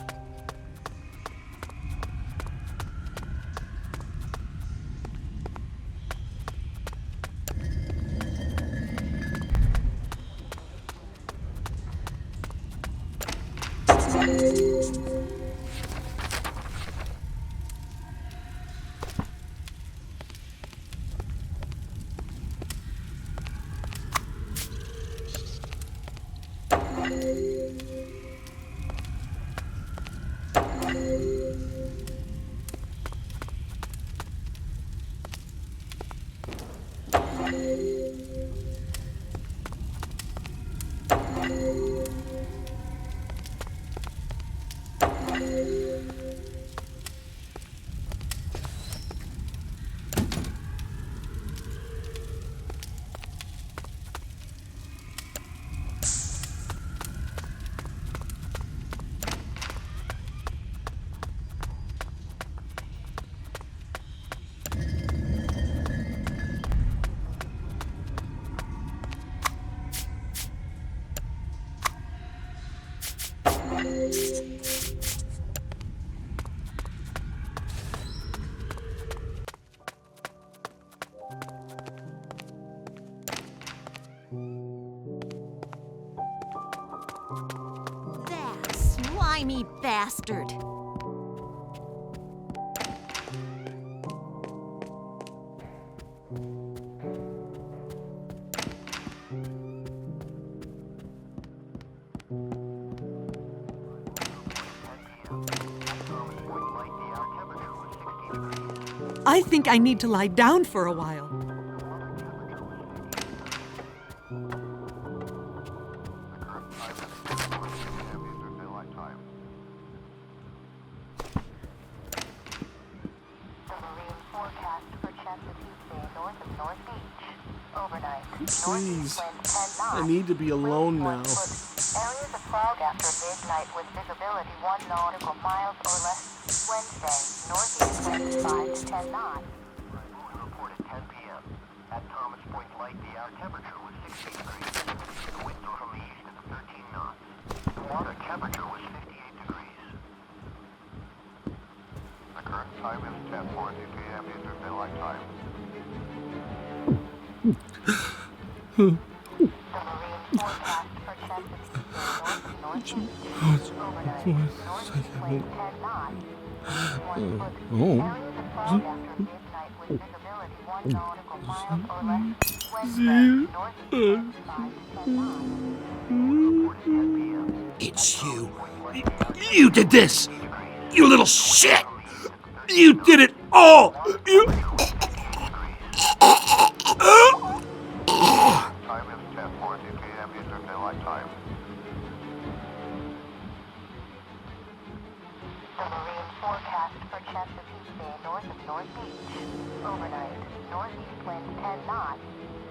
slimy bastard. I think I need to lie down for a while. Please, I need to be alone now. Areas of fog after midnight with visibility 1 nautical miles or less. Wednesday, northeast winds 5 to 10 knots. We reported 10 p.m. At Thomas Point Light, the air temperature was 60 degrees. The winds were from the east at 13 knots. The water temperature was 58 degrees. The current time is 10:40 p.m. Eastern Daylight Time. The marine forecast for Chesapeake Bay north and northeast. Overnight, northeast winds 10 knots. 1 foot. Areas of fog after midnight with visibility 1 nautical miles or less. Wednesday, northeast winds 5 to 10 knots. It's you. You did this! You little shit! You did it all! You... Time is 10:40 p.m. Eastern Daylight Time. The marine forecast for Chesapeake Bay north of North Beach. Overnight, northeast winds 10 knots.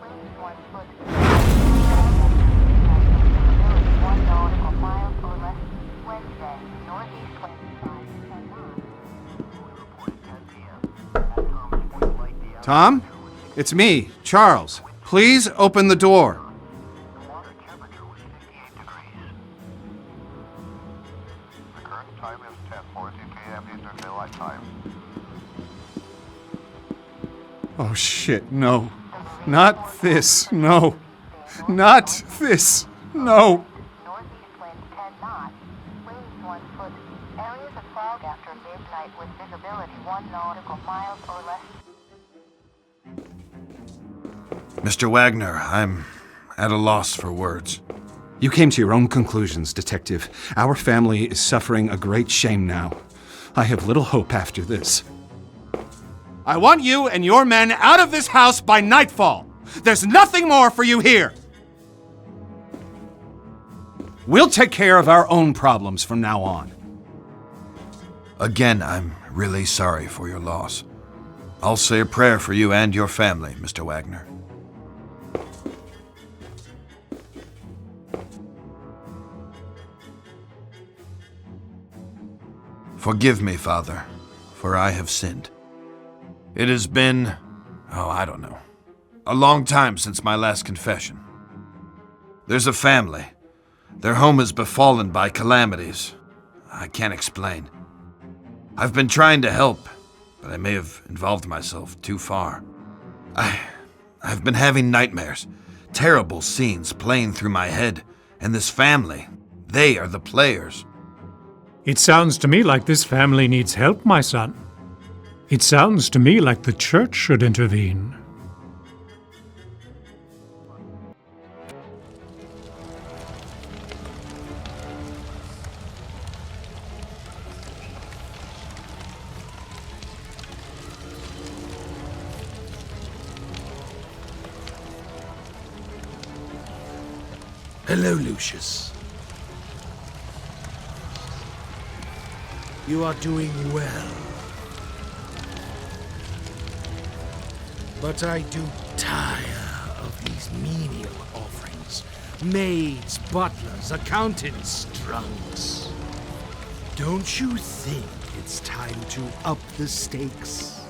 Winds 1 foot. Visibility 1 nautical miles or less. Wednesday, northeast winds 5 to 10 knots. We reported 10 p.m. At Thomas Point Light, the air Tom? It's me, Charles. Please open the door. The water temperature was 58 degrees. The current time is 10:40 p.m. Eastern Daylight Time. Oh shit, no. Not this, no. Not this, no. Northeast winds 10 knots. Winds 1 foot. Areas of fog after midnight with visibility 1 nautical miles or less. Mr. Wagner, I'm at a loss for words. You came to your own conclusions, Detective. Our family is suffering a great shame now. I have little hope after this. I want you and your men out of this house by nightfall. There's nothing more for you here. We'll take care of our own problems from now on. Again, I'm really sorry for your loss. I'll say a prayer for you and your family, Mr. Wagner. Forgive me, Father, for I have sinned. It has been, I don't know, a long time since my last confession. There's a family. Their home is befallen by calamities. I can't explain. I've been trying to help, but I may have involved myself too far. I've been having nightmares, terrible scenes playing through my head, and this family, they are the players. It sounds to me like this family needs help, my son. It sounds to me like the church should intervene. Hello, Lucius. You are doing well. But I do tire of these menial offerings. Maids, butlers, accountants, drunks. Don't you think it's time to up the stakes?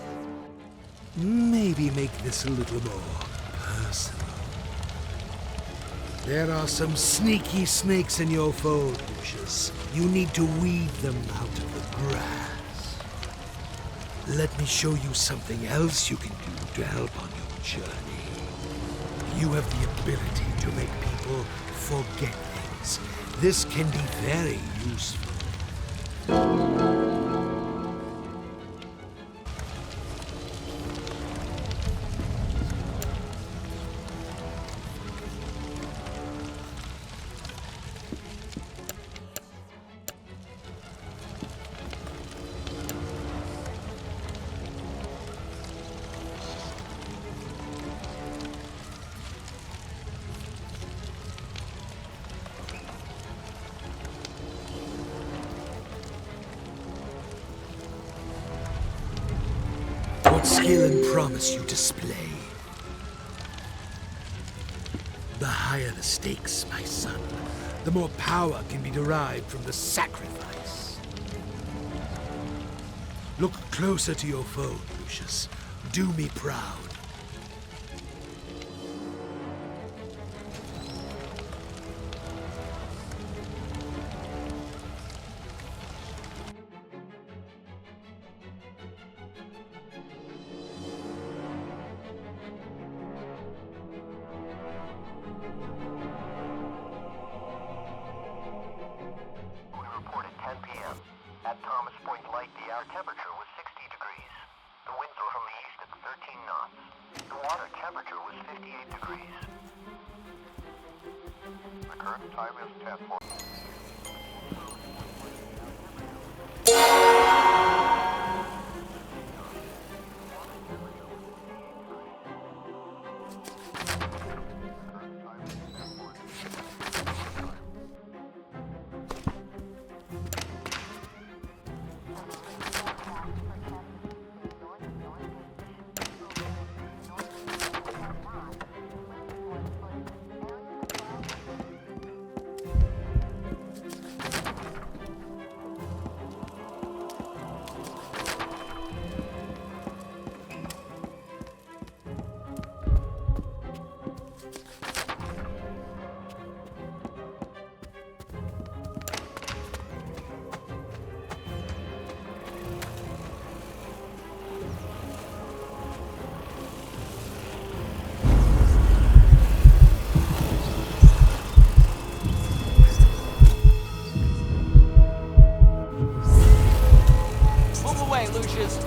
Maybe make this a little more personal. There are some sneaky snakes in your fold, Lucius. You need to weed them out of the grass. Let me show you something else you can do to help on your journey. You have the ability to make people forget things. This can be very useful. What skill and promise you display. The higher the stakes, my son, the more power can be derived from the sacrifice. Look closer to your foe, Lucius. Do me proud. At Thomas Point Light, the air temperature was 60 degrees. The winds were from the east at 13 knots. The water temperature was 58 degrees. The current time is 10:40. Lucius.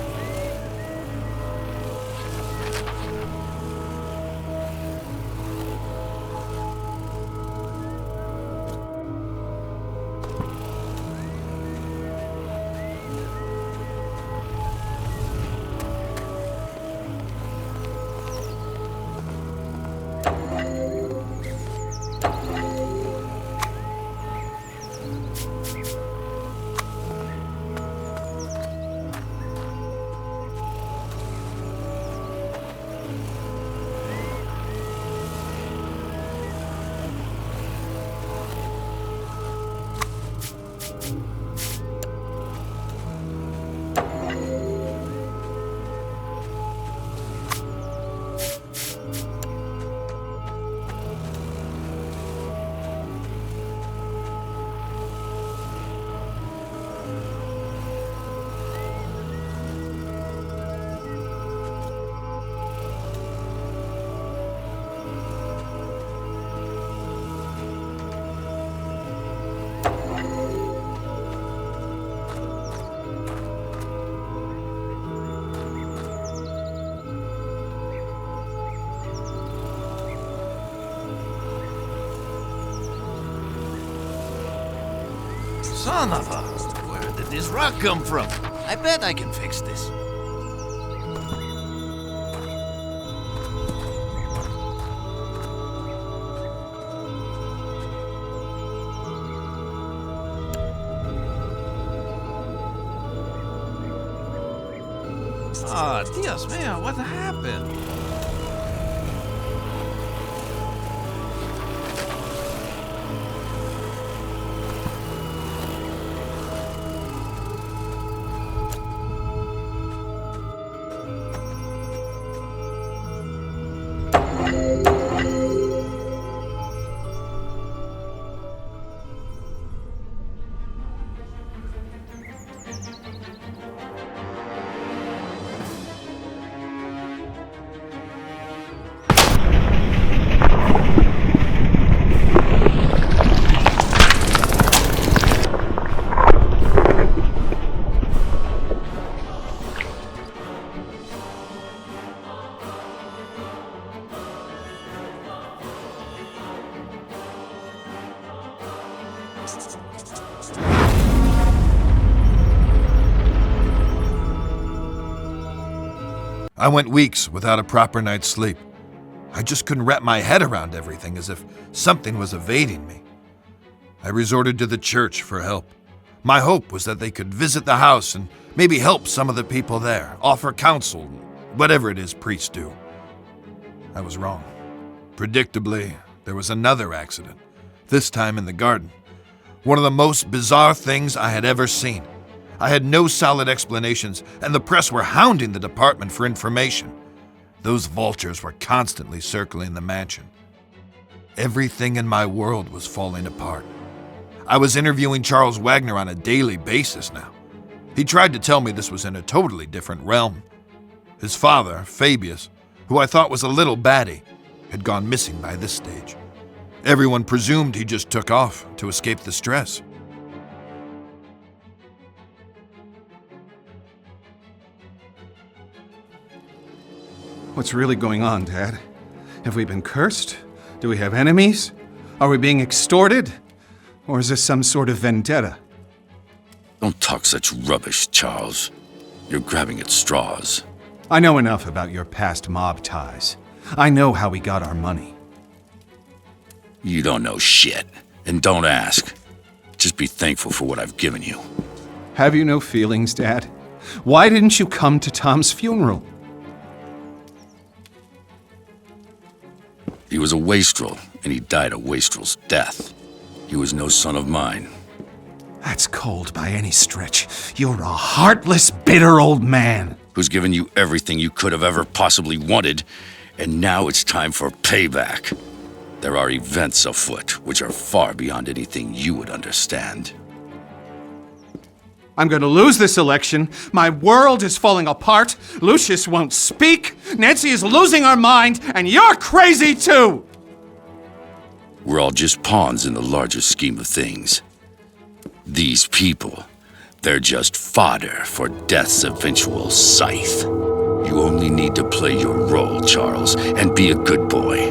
Son of a... Where did this rock come from? I bet I can fix this. Ah, Dios mío, what happened? I went weeks without a proper night's sleep. I just couldn't wrap my head around everything, as if something was evading me. I resorted to the church for help. My hope was that they could visit the house and maybe help some of the people there, offer counsel, whatever it is priests do. I was wrong. Predictably, there was another accident, this time in the garden. One of the most bizarre things I had ever seen. I had no solid explanations, and the press were hounding the department for information. Those vultures were constantly circling the mansion. Everything in my world was falling apart. I was interviewing Charles Wagner on a daily basis now. He tried to tell me this was in a totally different realm. His father, Fabius, who I thought was a little batty, had gone missing by this stage. Everyone presumed he just took off to escape the stress. What's really going on, Dad? Have we been cursed? Do we have enemies? Are we being extorted? Or is this some sort of vendetta? Don't talk such rubbish, Charles. You're grabbing at straws. I know enough about your past mob ties. I know how we got our money. You don't know shit, and don't ask. Just be thankful for what I've given you. Have you no feelings, Dad? Why didn't you come to Tom's funeral? He was a wastrel, and he died a wastrel's death. He was no son of mine. That's cold by any stretch. You're a heartless, bitter old man. Who's given you everything you could have ever possibly wanted, and now it's time for payback. There are events afoot which are far beyond anything you would understand. I'm going to lose this election. My world is falling apart. Lucius won't speak. Nancy is losing her mind, and you're crazy too! We're all just pawns in the larger scheme of things. These people, they're just fodder for death's eventual scythe. You only need to play your role, Charles, and be a good boy.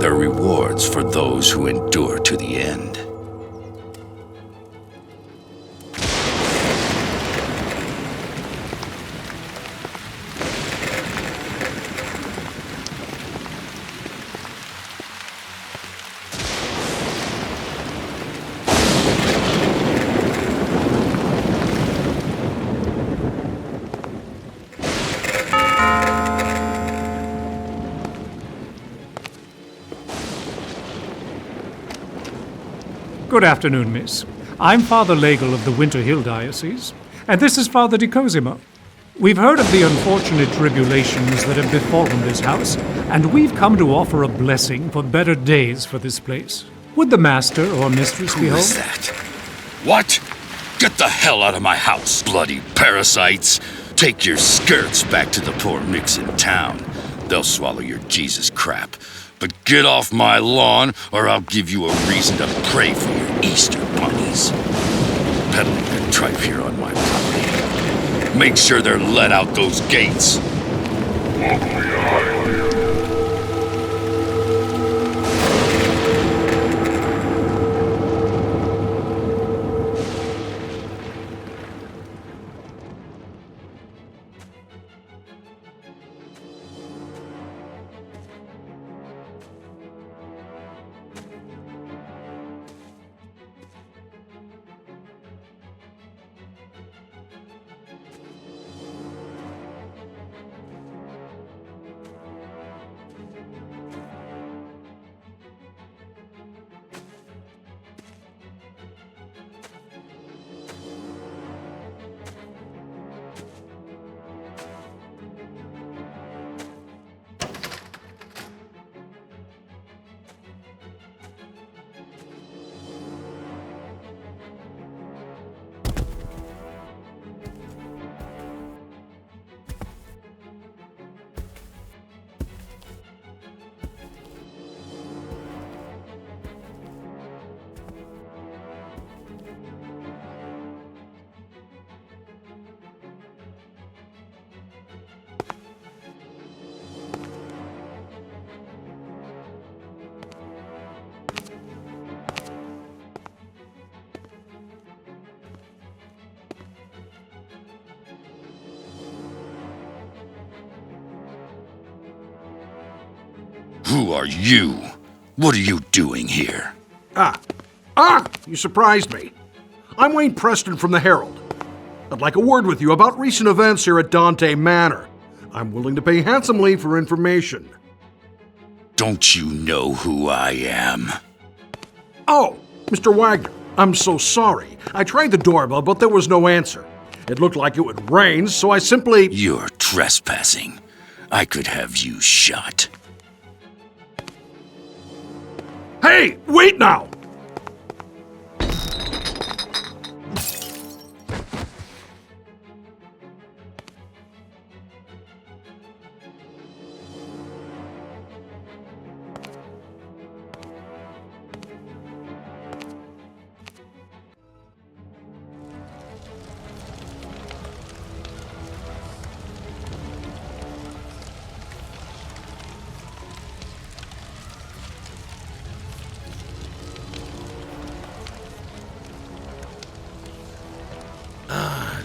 There are rewards for those who endure to the end. Good afternoon, miss. I'm Father Legel of the Winter Hill Diocese, and this is Father Di Cosimo. We've heard of the unfortunate tribulations that have befallen this house, and we've come to offer a blessing for better days for this place. Would the master or mistress be home? Who is that? What? Get the hell out of my house, bloody parasites! Take your skirts back to the poor micks in town. They'll swallow your Jesus crap. But get off my lawn, or I'll give you a reason to pray for your Easter bunnies. Peddling their tripe here on my property. Make sure they're let out those gates. Who are you? What are you doing here? You surprised me. I'm Wayne Preston from the Herald. I'd like a word with you about recent events here at Dante Manor. I'm willing to pay handsomely for information. Don't you know who I am? Oh, Mr. Wagner, I'm so sorry. I tried the doorbell, but there was no answer. It looked like it would rain, so I simply... You're trespassing. I could have you shot. Hey, wait now!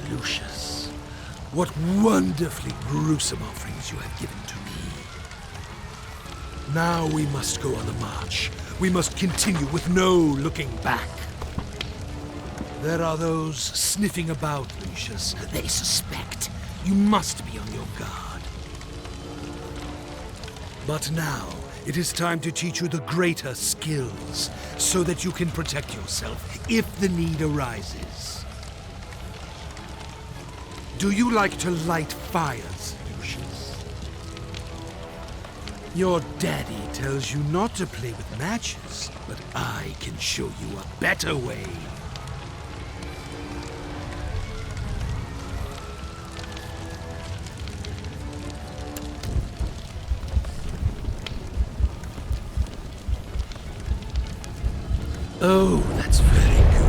Lucius, what wonderfully gruesome offerings you have given to me. Now we must go on the march. We must continue with no looking back. There are those sniffing about, Lucius. They suspect. You must be on your guard. But now, it is time to teach you the greater skills, so that you can protect yourself if the need arises. Do you like to light fires, Lucius? Your daddy tells you not to play with matches, but I can show you a better way. Oh, that's very good.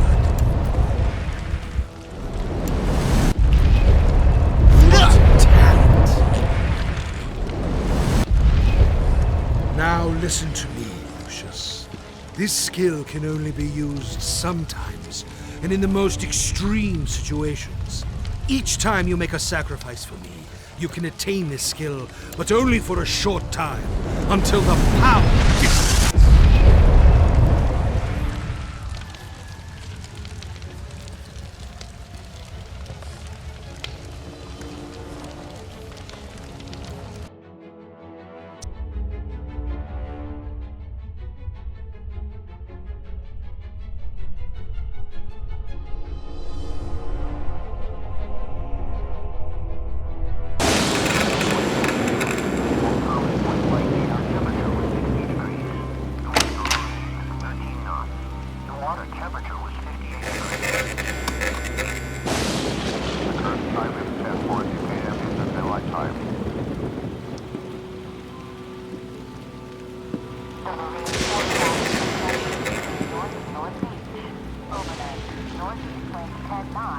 Now listen to me, Lucius. This skill can only be used sometimes, and in the most extreme situations. Each time you make a sacrifice for me, you can attain this skill, but only for a short time, until the power dissipates.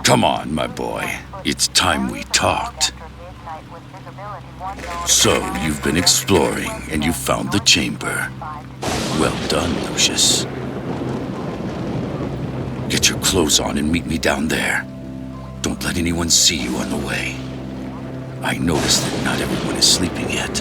Come on, my boy. It's time we talked. So, you've been exploring, and you found the chamber. Well done, Lucius. Get your clothes on and meet me down there. Don't let anyone see you on the way. I noticed that not everyone is sleeping yet.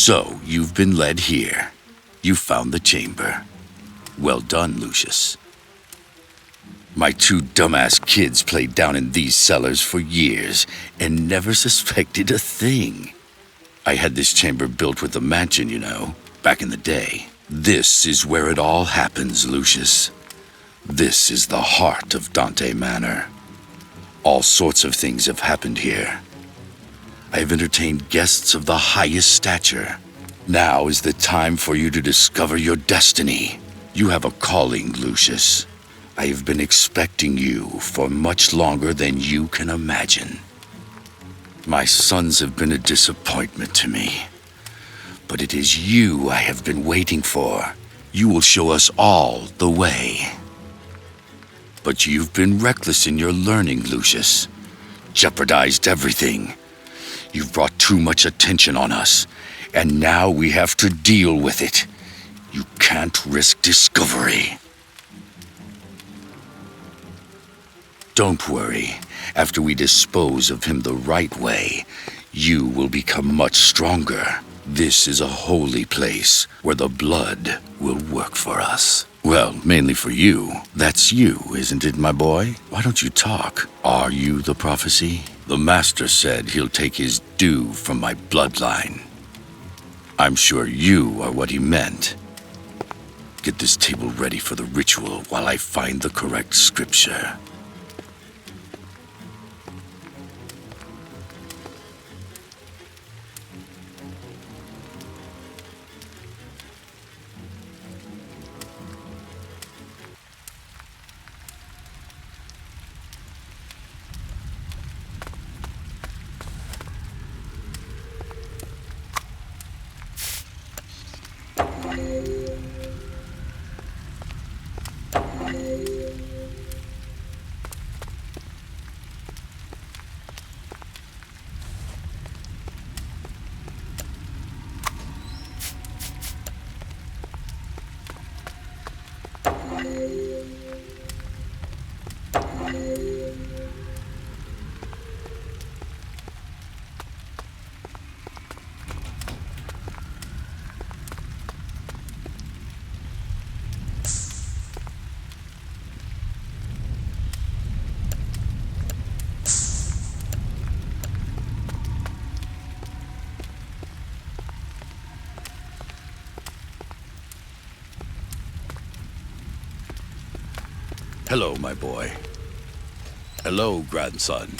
So, you've been led here. You found the chamber. Well done, Lucius. My two dumbass kids played down in these cellars for years and never suspected a thing. I had this chamber built with the mansion, you know, back in the day. This is where it all happens, Lucius. This is the heart of Dante Manor. All sorts of things have happened here. I have entertained guests of the highest stature. Now is the time for you to discover your destiny. You have a calling, Lucius. I have been expecting you for much longer than you can imagine. My sons have been a disappointment to me. But it is you I have been waiting for. You will show us all the way. But you've been reckless in your learning, Lucius. Jeopardized everything. You've brought too much attention on us, and now we have to deal with it. You can't risk discovery. Don't worry. After we dispose of him the right way, you will become much stronger. This is a holy place where the blood will work for us. Well, mainly for you. That's you, isn't it, my boy? Why don't you talk? Are you the prophecy? The master said he'll take his due from my bloodline. I'm sure you are what he meant. Get this table ready for the ritual while I find the correct scripture. Hello, my boy. Hello, grandson.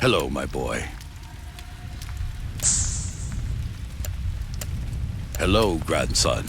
Hello, my boy. Hello, grandson.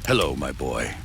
Hello, my boy.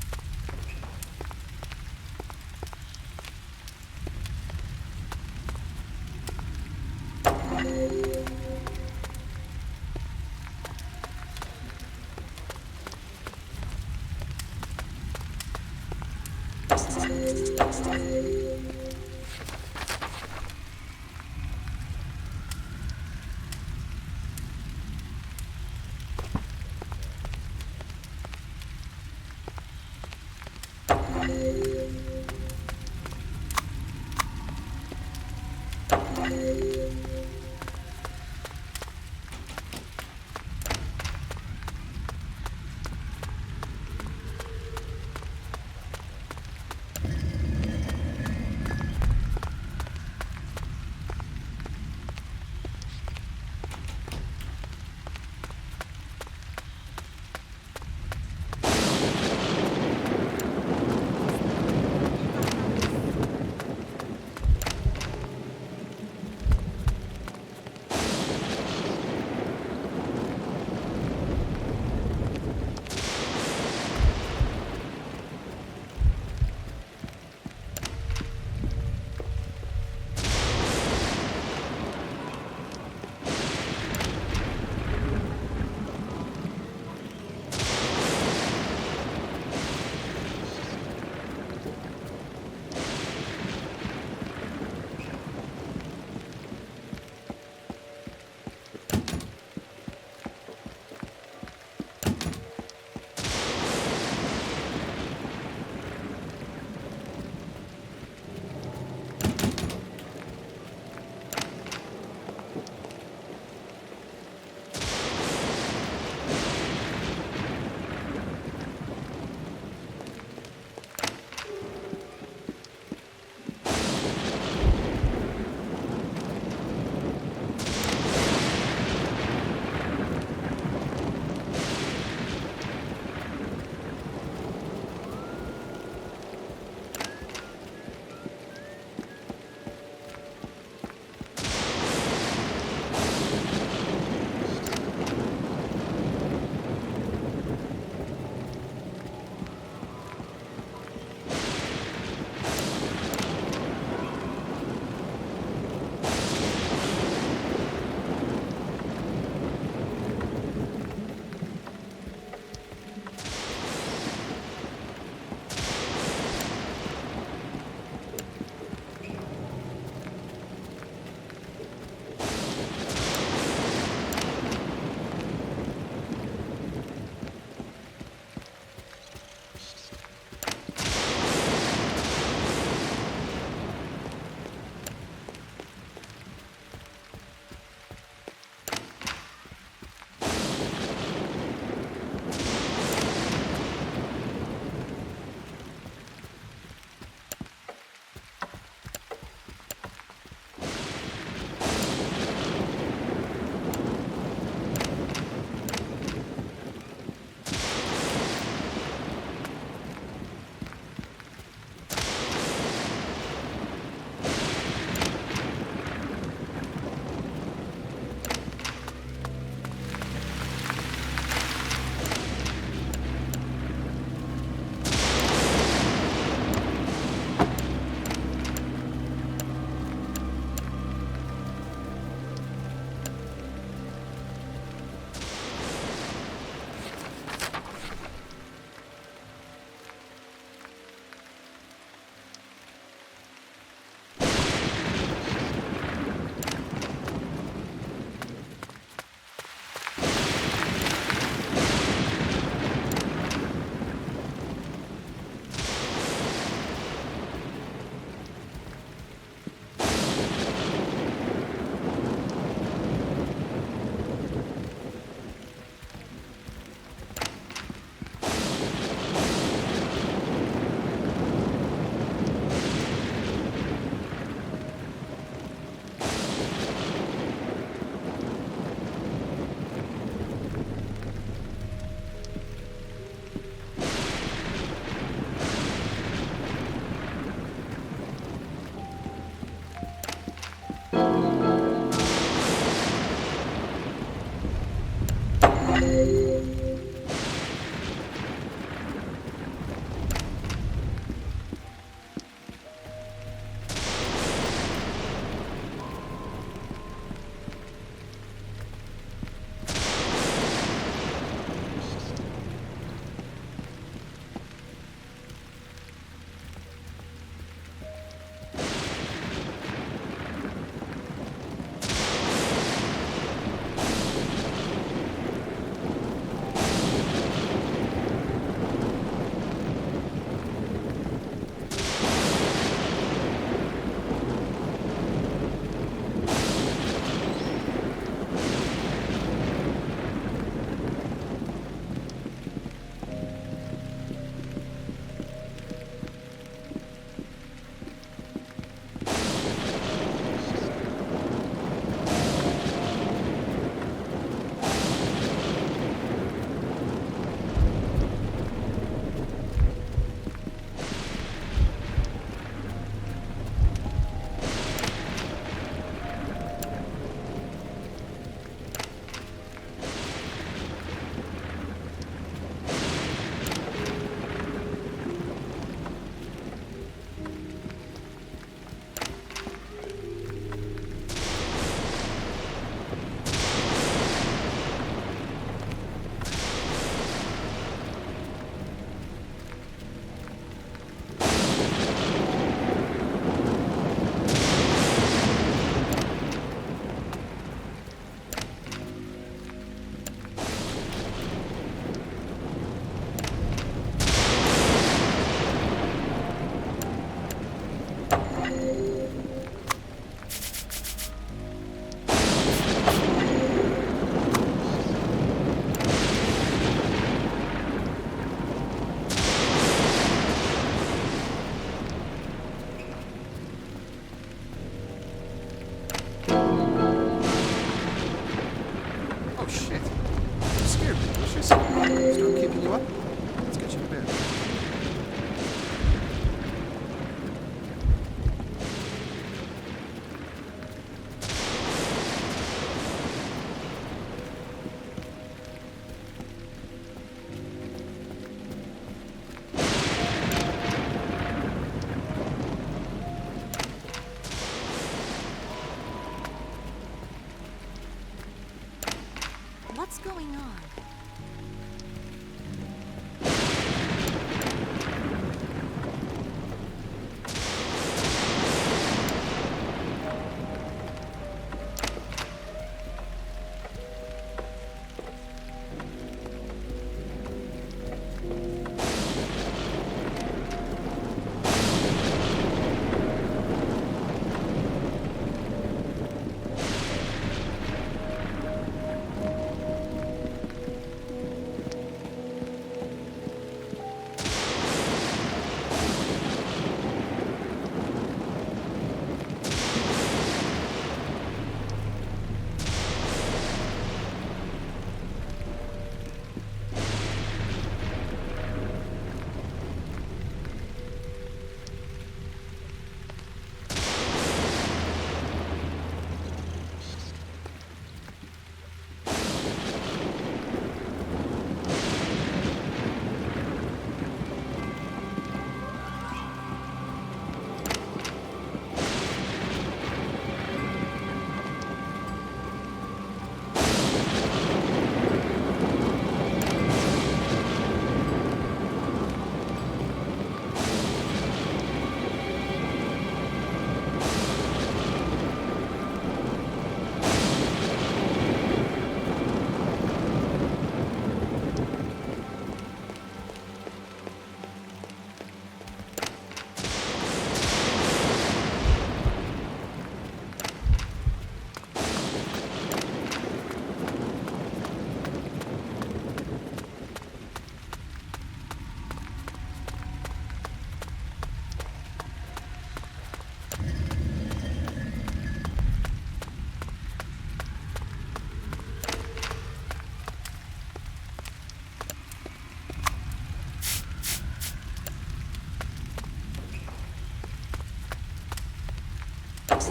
going on?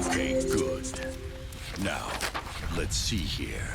Okay, good. Now, let's see here.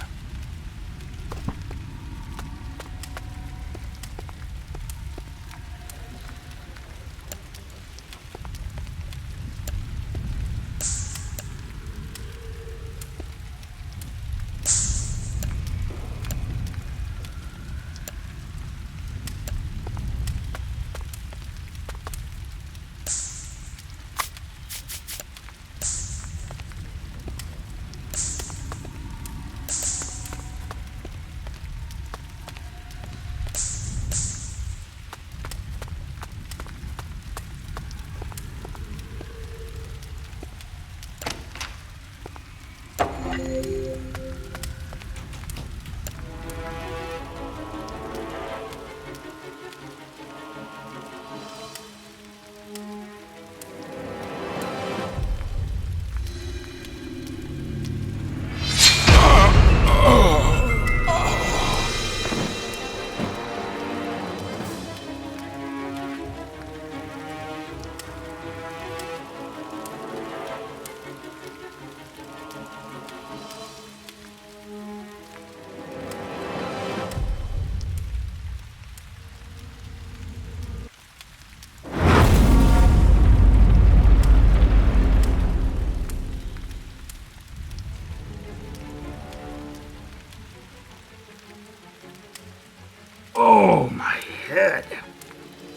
Oh, my head.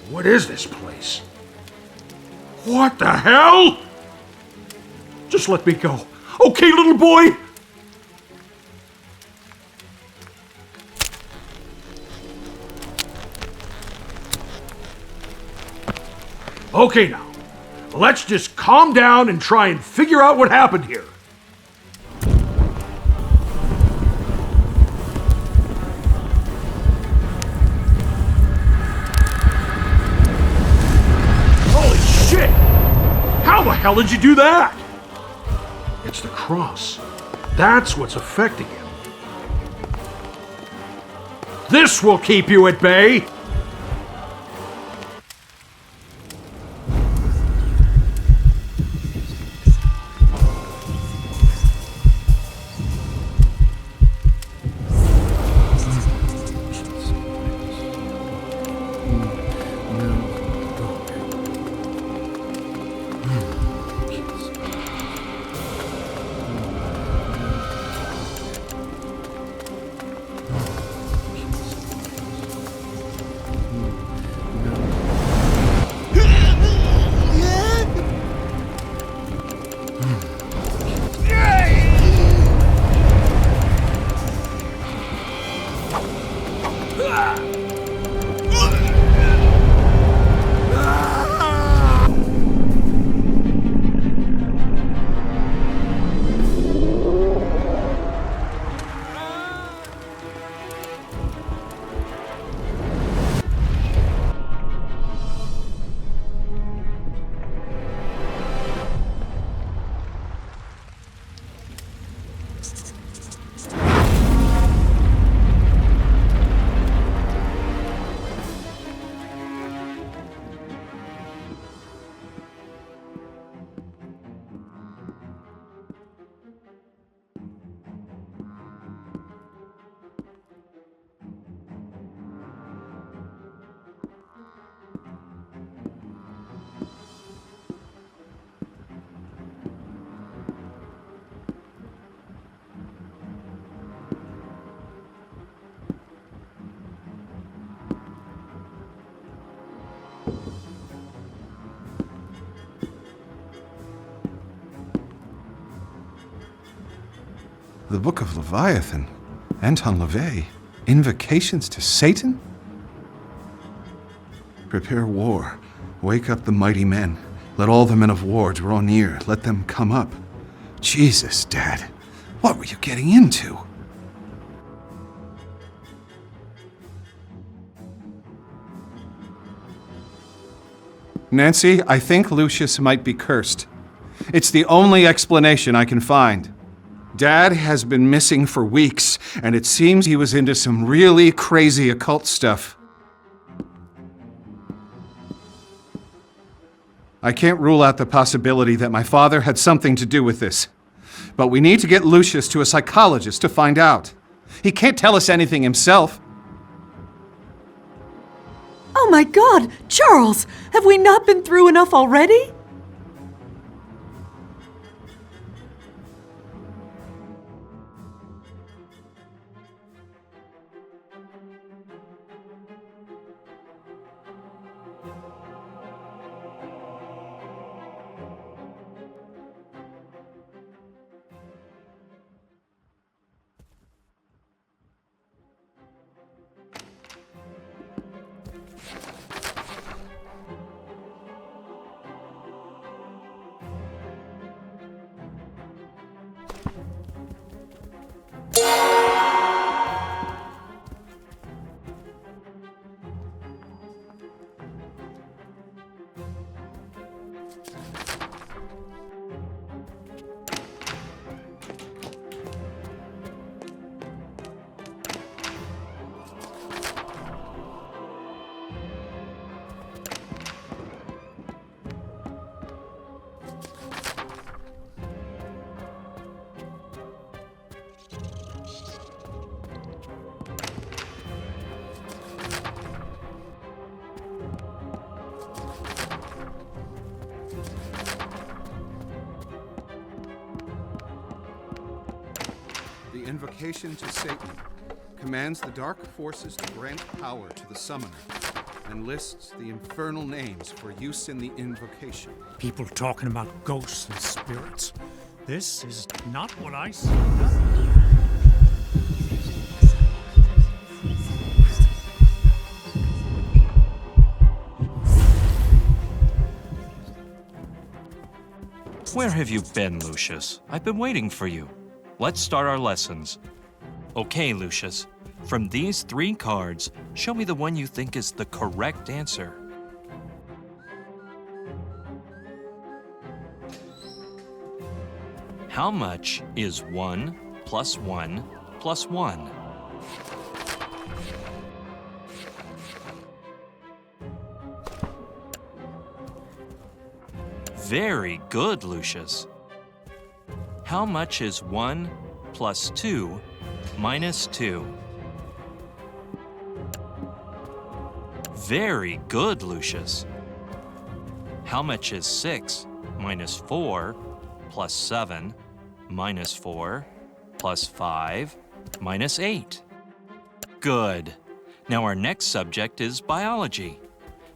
What is this place? What the hell? Just let me go. Okay, little boy? Okay, now. Let's just calm down and try and figure out what happened here. How the hell did you do that? It's the cross. That's what's affecting him. This will keep you at bay. The Book of Leviathan. Anton LaVey. Invocations to Satan? Prepare war. Wake up the mighty men. Let all the men of war draw near. Let them come up. Jesus, Dad. What were you getting into? Nancy, I think Lucius might be cursed. It's the only explanation I can find. Dad has been missing for weeks, and it seems he was into some really crazy occult stuff. I can't rule out the possibility that my father had something to do with this. But we need to get Lucius to a psychologist to find out. He can't tell us anything himself. Oh my God! Charles! Have we not been through enough already? The invocation to Satan commands the dark forces to grant power to the summoner and lists the infernal names for use in the invocation. People talking about ghosts and spirits. This is not what I see. Where have you been, Lucius? I've been waiting for you. Let's start our lessons. Okay, Lucius. From these 3 cards, show me the one you think is the correct answer. How much is 1 plus 1 plus 1? Very good, Lucius. How much is 1 plus 2 minus 2? Very good, Lucius. How much is 6 minus 4 plus 7 minus 4 plus 5 minus 8? Good. Now our next subject is biology.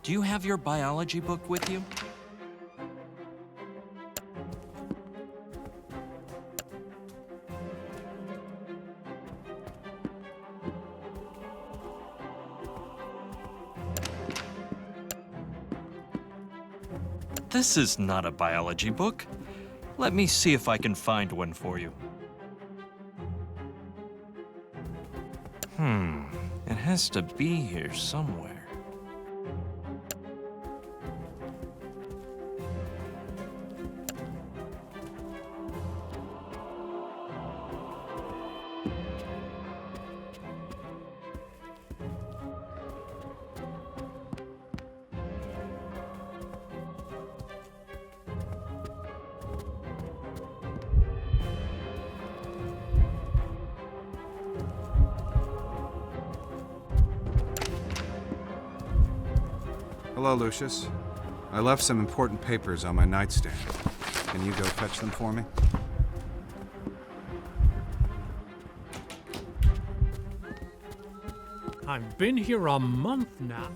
Do you have your biology book with you? This is not a biology book. Let me see if I can find one for you. It has to be here somewhere. Hello, Lucius. I left some important papers on my nightstand. Can you go fetch them for me? I've been here a month now.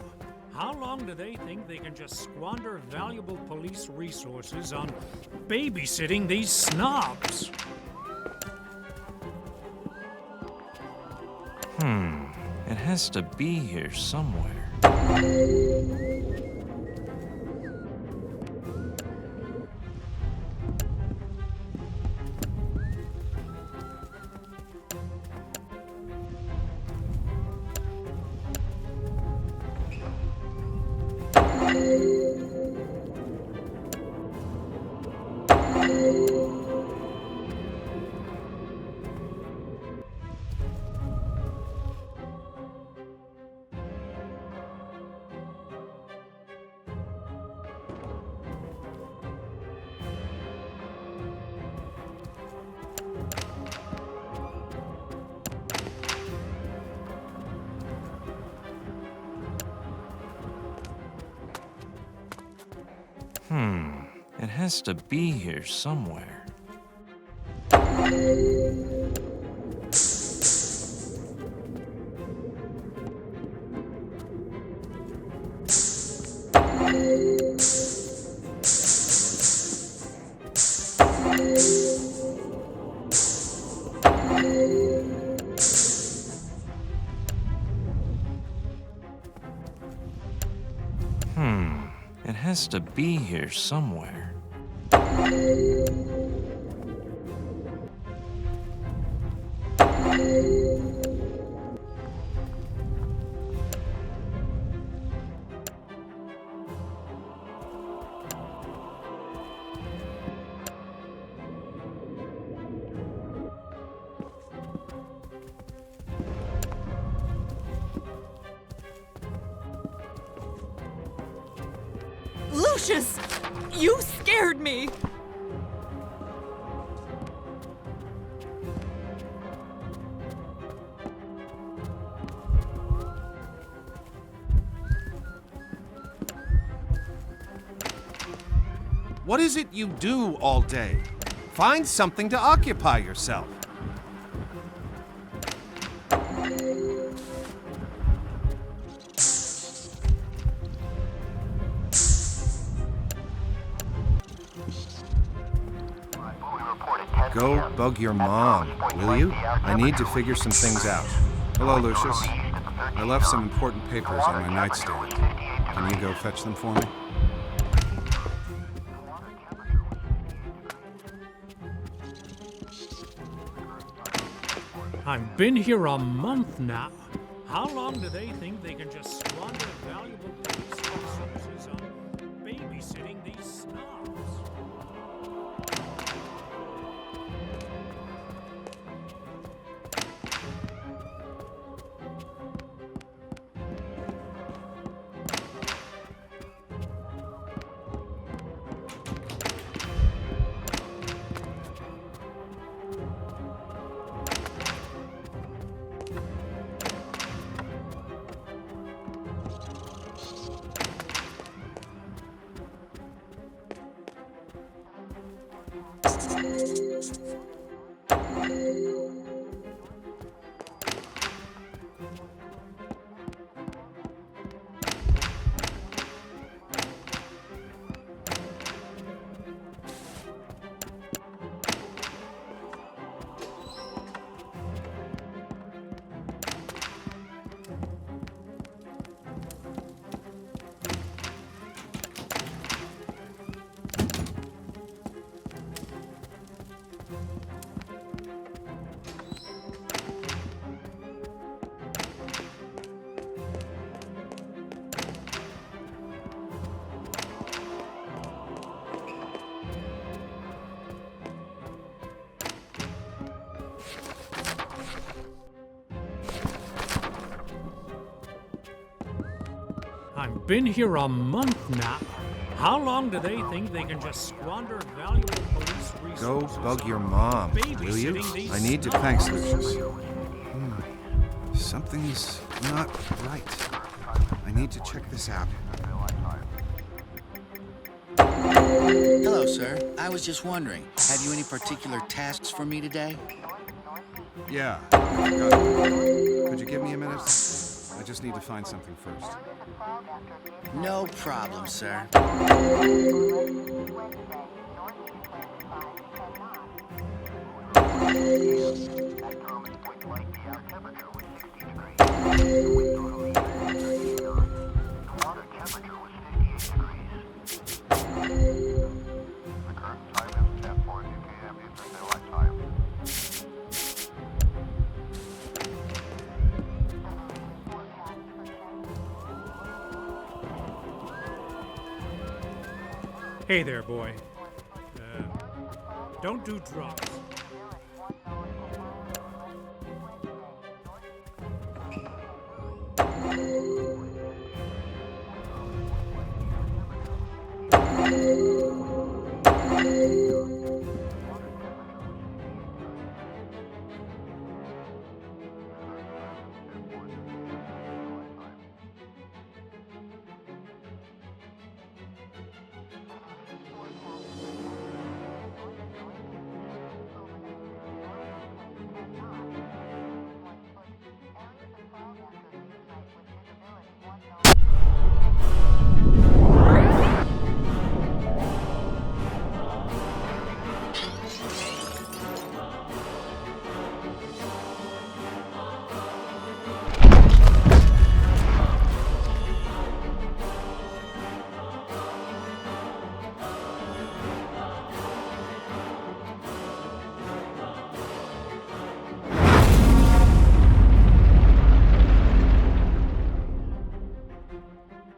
How long do they think they can just squander valuable police resources on babysitting these snobs? It has to be here somewhere. It has to be here somewhere. It has to be here somewhere. Lucius! You scared me! What is it you do all day? Find something to occupy yourself. Go bug your mom, will you? I need to figure some things out. Hello, Lucius. I left some important papers on my nightstand. Can you go fetch them for me? I've been here a month now. How long do they think they can just squander valuable police resources on babysitting these snobs? I've been here a month now. How long do they think they can just squander valuable police resources? Go bug your mom, will you? I need to. Thanks, Lucius. Something's not right. I need to check this out. Hello, sir. I was just wondering, have you any particular tasks for me today? Yeah, I forgot. Could you give me a minute? I just need to find something first. No problem, sir. Hey there, boy. Don't do drugs.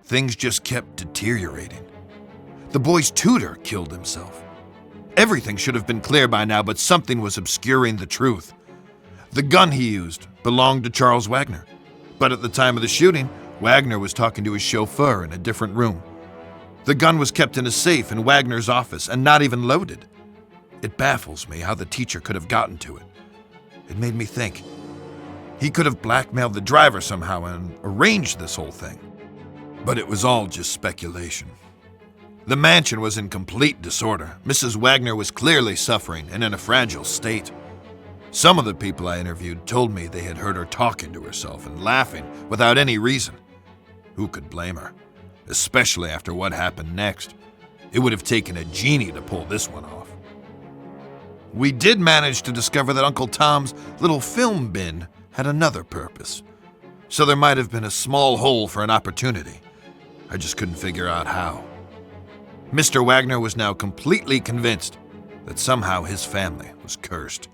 Things just kept deteriorating. The boy's tutor killed himself. Everything should have been clear by now, but something was obscuring the truth. The gun he used belonged to Charles Wagner, but at the time of the shooting, Wagner was talking to his chauffeur in a different room. The gun was kept in a safe in Wagner's office and not even loaded. It baffles me how the teacher could have gotten to it. It made me think. He could have blackmailed the driver somehow and arranged this whole thing. But it was all just speculation. The mansion was in complete disorder. Mrs. Wagner was clearly suffering and in a fragile state. Some of the people I interviewed told me they had heard her talking to herself and laughing without any reason. Who could blame her? Especially after what happened next. It would have taken a genie to pull this one off. We did manage to discover that Uncle Tom's little film bin had another purpose. So there might have been a small hole for an opportunity. I just couldn't figure out how. Mr. Wagner was now completely convinced that somehow his family was cursed.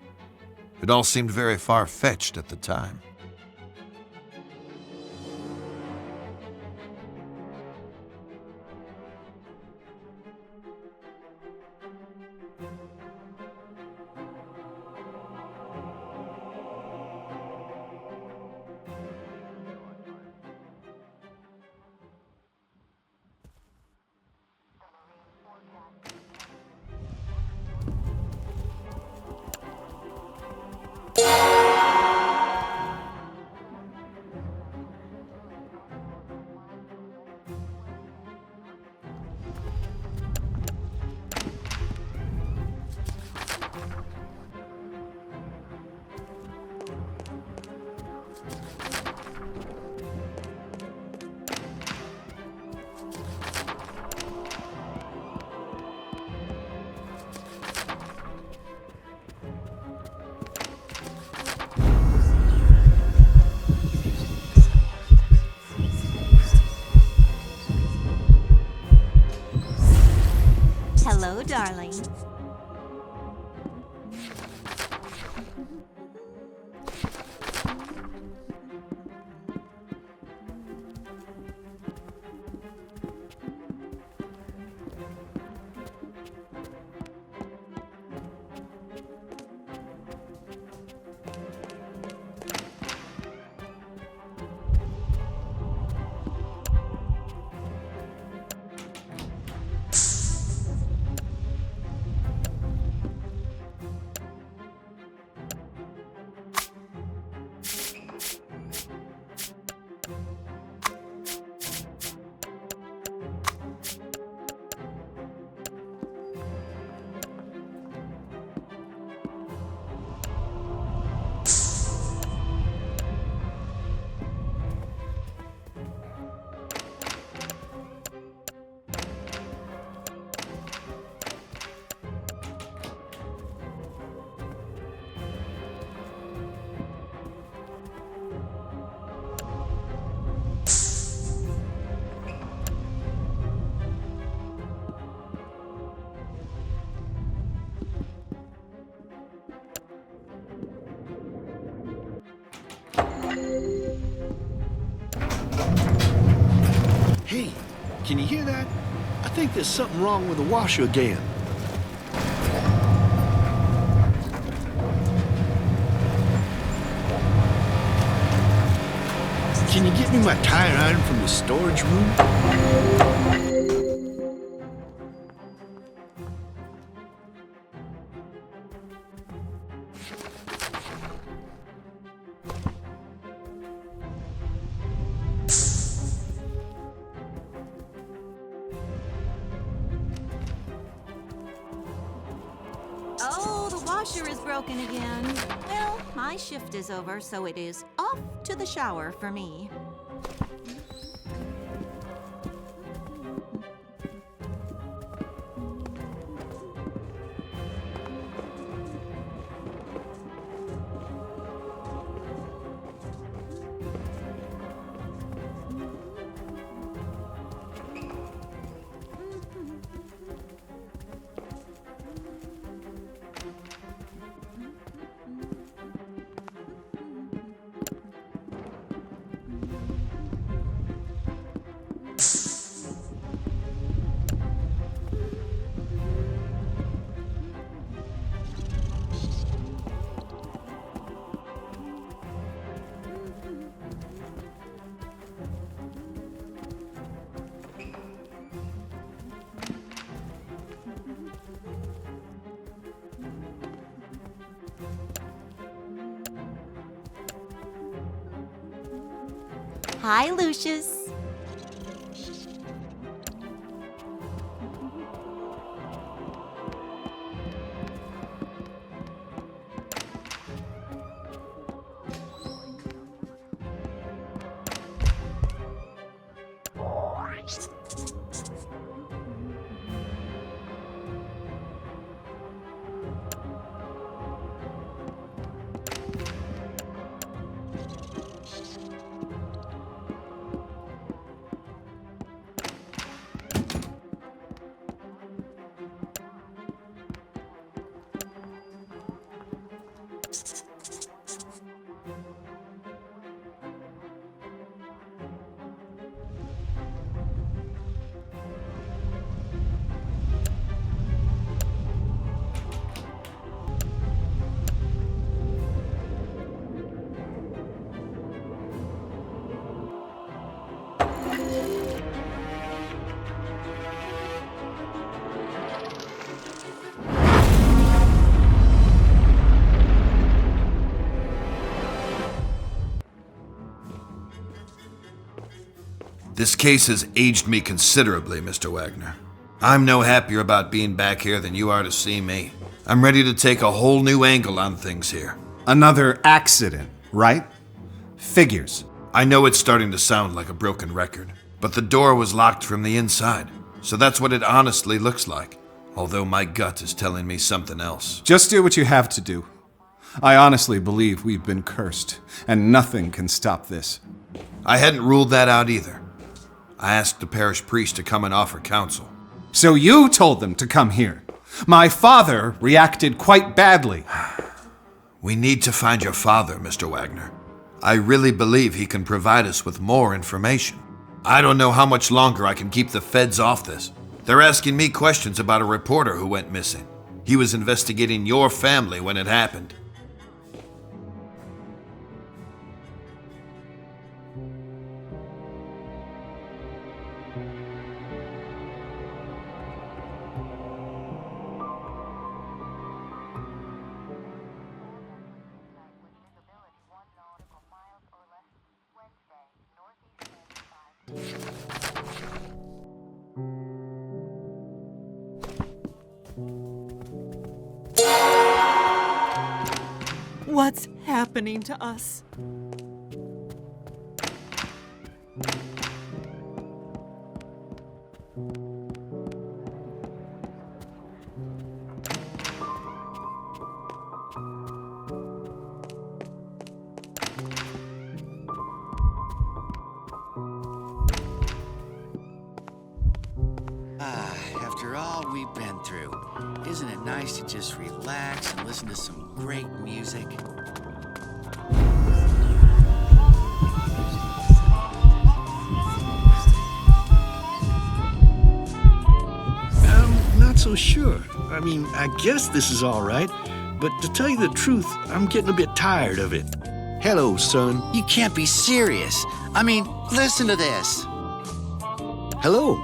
It all seemed very far-fetched at the time. Hello, darling. Can you hear that? I think there's something wrong with the washer again. Can you get me my tire iron from the storage room? Oh, the washer is broken again. Well, my shift is over, so it is off to the shower for me. Hi, Lucius. This case has aged me considerably, Mr. Wagner. I'm no happier about being back here than you are to see me. I'm ready to take a whole new angle on things here. Another accident, right? Figures. I know it's starting to sound like a broken record, but the door was locked from the inside, so that's what it honestly looks like, although my gut is telling me something else. Just do what you have to do. I honestly believe we've been cursed, and nothing can stop this. I hadn't ruled that out either. I asked the parish priest to come and offer counsel. So you told them to come here. My father reacted quite badly. We need to find your father, Mr. Wagner. I really believe he can provide us with more information. I don't know how much longer I can keep the feds off this. They're asking me questions about a reporter who went missing. He was investigating your family when it happened. What's happening to us? After all we've been through, isn't it nice to just relax and listen to some great music? so sure. I mean, I guess this is all right, but to tell you the truth, I'm getting a bit tired of it. Hello, son. You can't be serious. I mean, listen to this. Hello.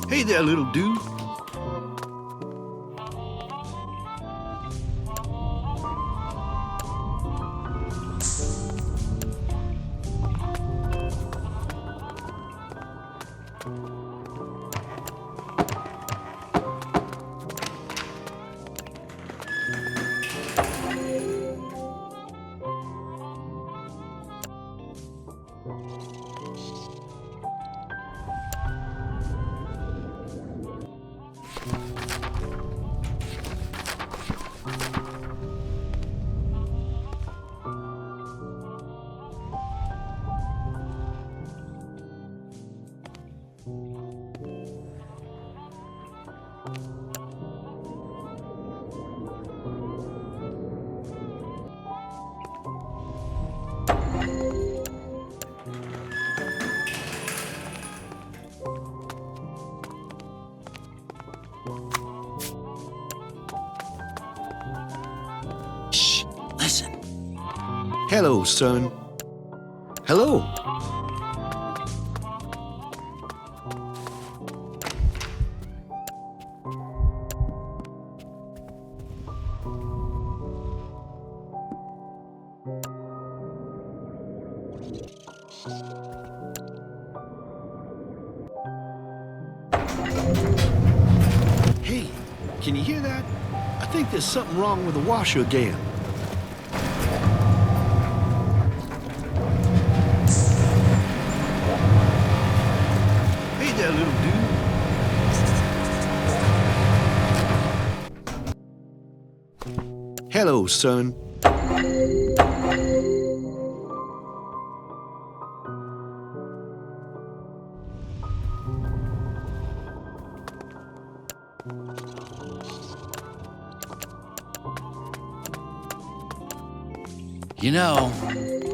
Hey there, little dude. Shh, listen. Hello, son. Hello. Hey, can you hear that? I think there's something wrong with the washer again. Hey there, little dude. Hello, son. You know,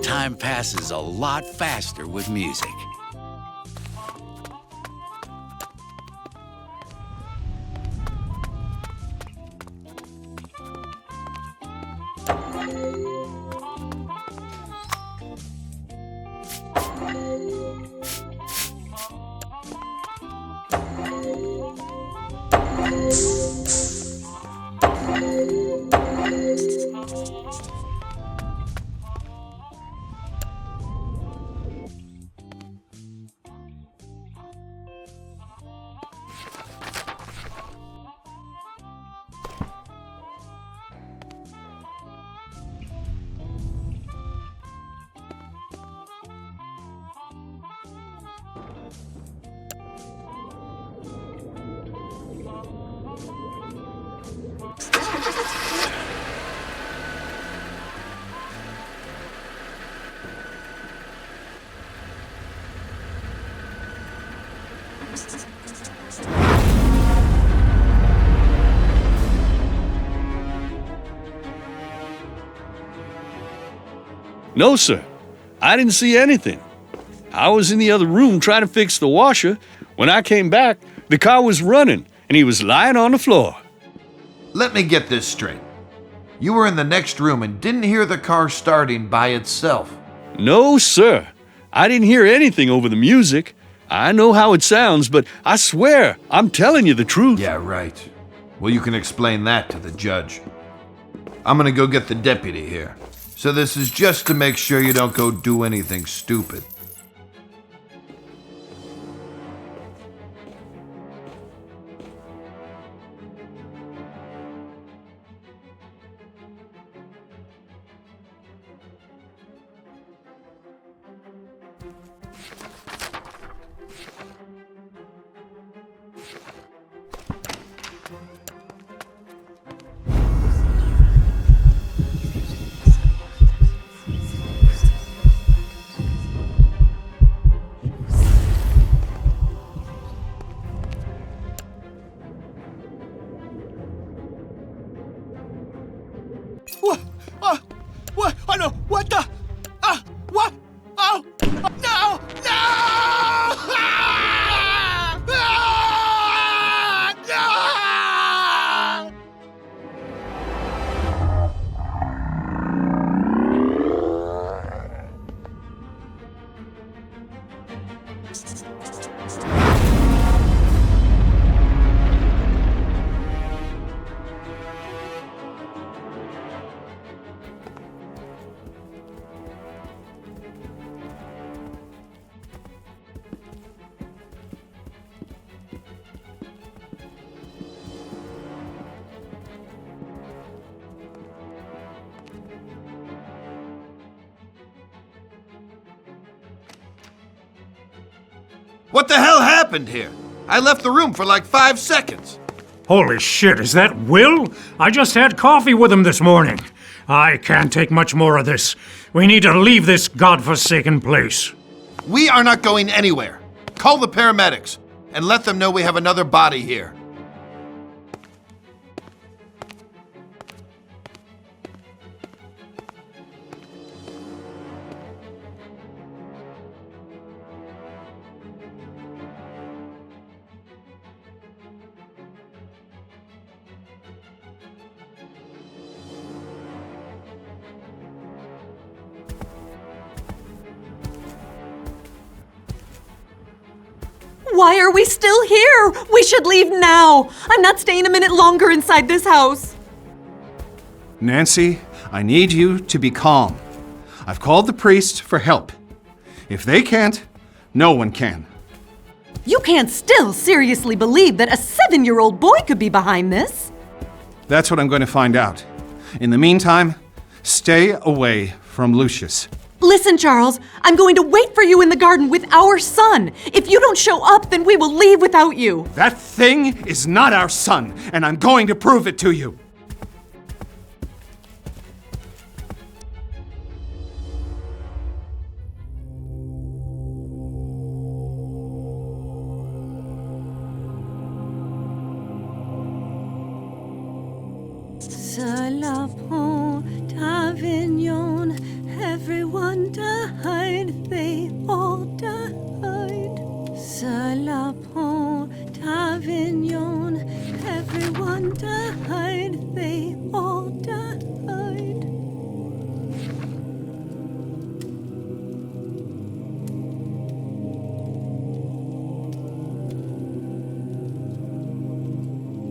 time passes a lot faster with music. No, sir. I didn't see anything. I was in the other room trying to fix the washer. When I came back, the car was running, and he was lying on the floor. Let me get this straight. You were in the next room and didn't hear the car starting by itself. No, sir. I didn't hear anything over the music. I know how it sounds, but I swear, I'm telling you the truth. Yeah, right. Well, you can explain that to the judge. I'm gonna go get the deputy here. So this is just to make sure you don't go do anything stupid. What the hell happened here? I left the room for like 5 seconds. Holy shit, is that Will? I just had coffee with him this morning. I can't take much more of this. We need to leave this godforsaken place. We are not going anywhere. Call the paramedics and let them know we have another body here. Why are we still here? We should leave now. I'm not staying a minute longer inside this house. Nancy, I need you to be calm. I've called the priest for help. If they can't, no one can. You can't still seriously believe that a 7-year-old boy could be behind this. That's what I'm going to find out. In the meantime, stay away from Lucius. Listen, Charles, I'm going to wait for you in the garden with our son. If you don't show up, then we will leave without you. That thing is not our son, and I'm going to prove it to you. Cela prend Avignon. Everyone died, they all died. Cela prend Avignon. Everyone died, they all died.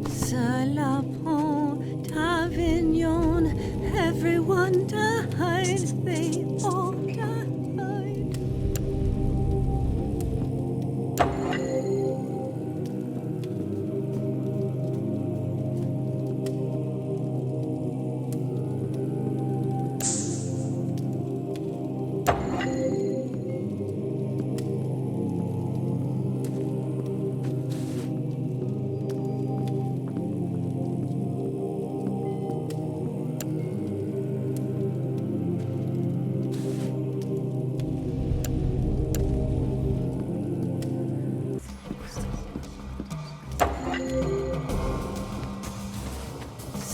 Cela prend Avignon. Everyone died, they all died.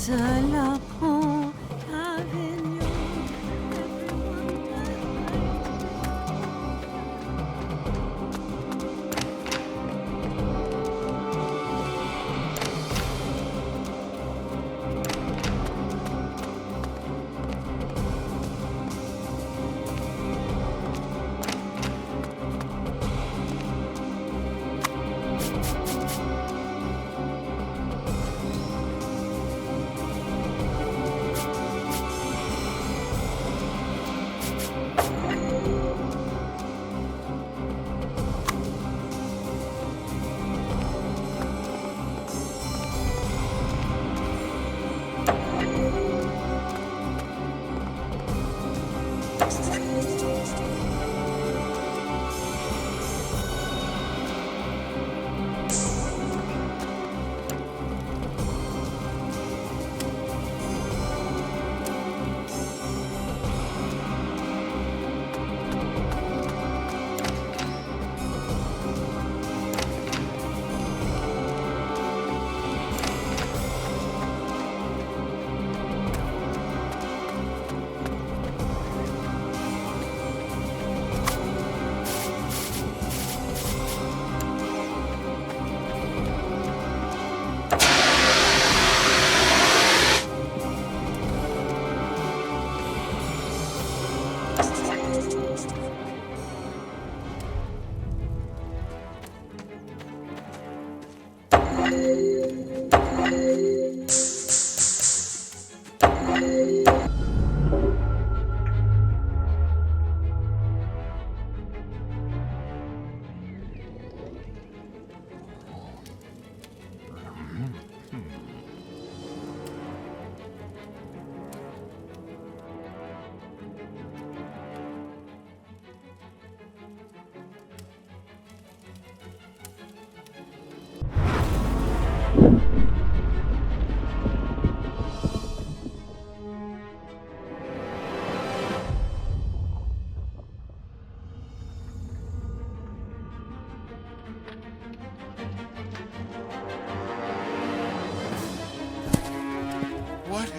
Cela prend Avignon.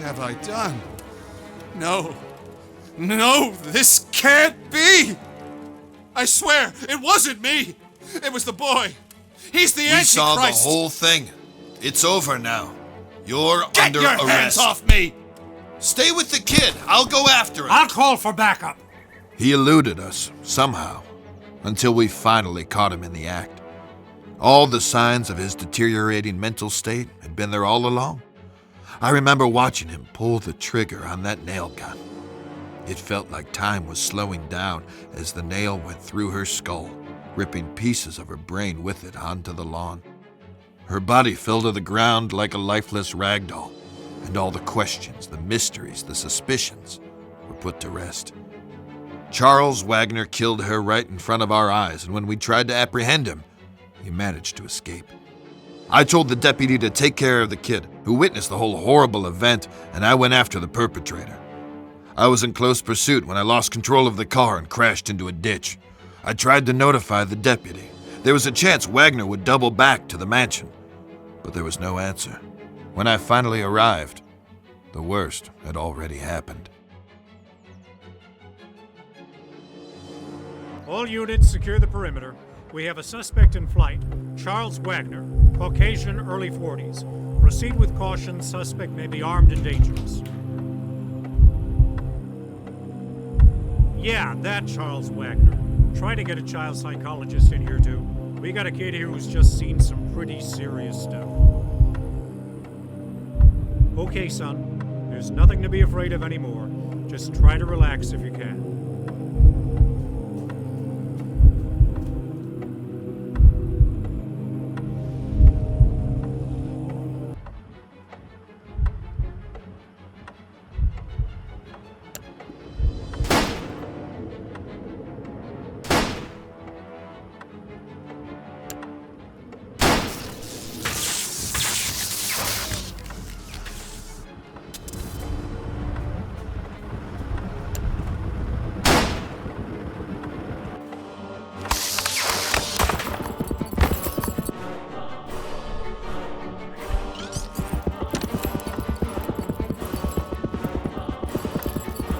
have I done? No. No, this can't be! I swear, it wasn't me! It was the boy! He's the Antichrist! We saw the whole thing. It's over now. You're under your arrest. Get your hands off me! Stay with the kid. I'll go after him. I'll call for backup. He eluded us, somehow, until we finally caught him in the act. All the signs of his deteriorating mental state had been there all along. I remember watching him pull the trigger on that nail gun. It felt like time was slowing down as the nail went through her skull, ripping pieces of her brain with it onto the lawn. Her body fell to the ground like a lifeless rag doll, and all the questions, the mysteries, the suspicions were put to rest. Charles Wagner killed her right in front of our eyes, and when we tried to apprehend him, he managed to escape. I told the deputy to take care of the kid, who witnessed the whole horrible event, and I went after the perpetrator. I was in close pursuit when I lost control of the car and crashed into a ditch. I tried to notify the deputy. There was a chance Wagner would double back to the mansion, but there was no answer. When I finally arrived, the worst had already happened. All units, secure the perimeter. We have a suspect in flight, Charles Wagner, Caucasian, early 40s. Proceed with caution. Suspect may be armed and dangerous. Yeah, that Charles Wagner. Try to get a child psychologist in here, too. We got a kid here who's just seen some pretty serious stuff. Okay, son. There's nothing to be afraid of anymore. Just try to relax if you can.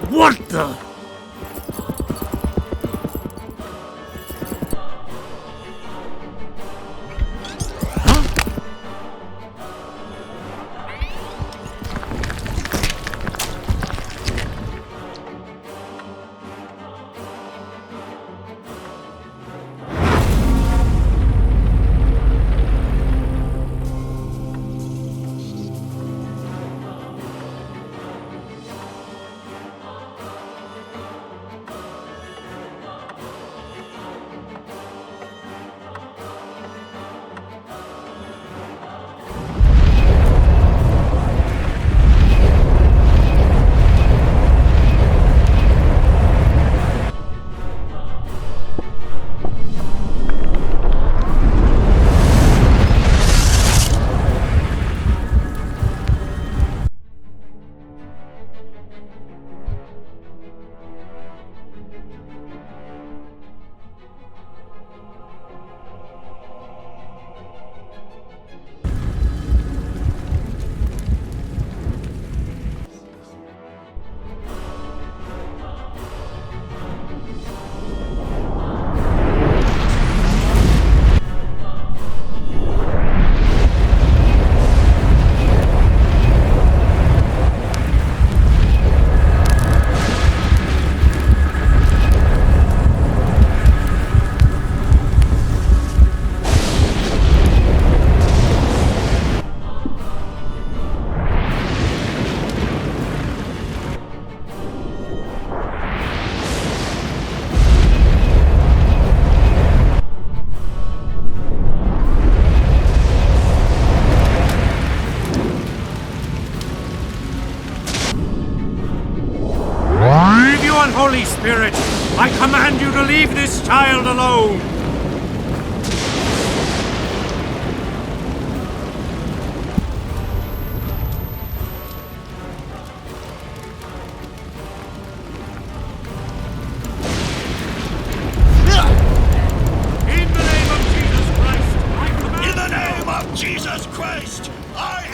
What the? Holy Spirit, I command you to leave this child alone! In the name of Jesus Christ, I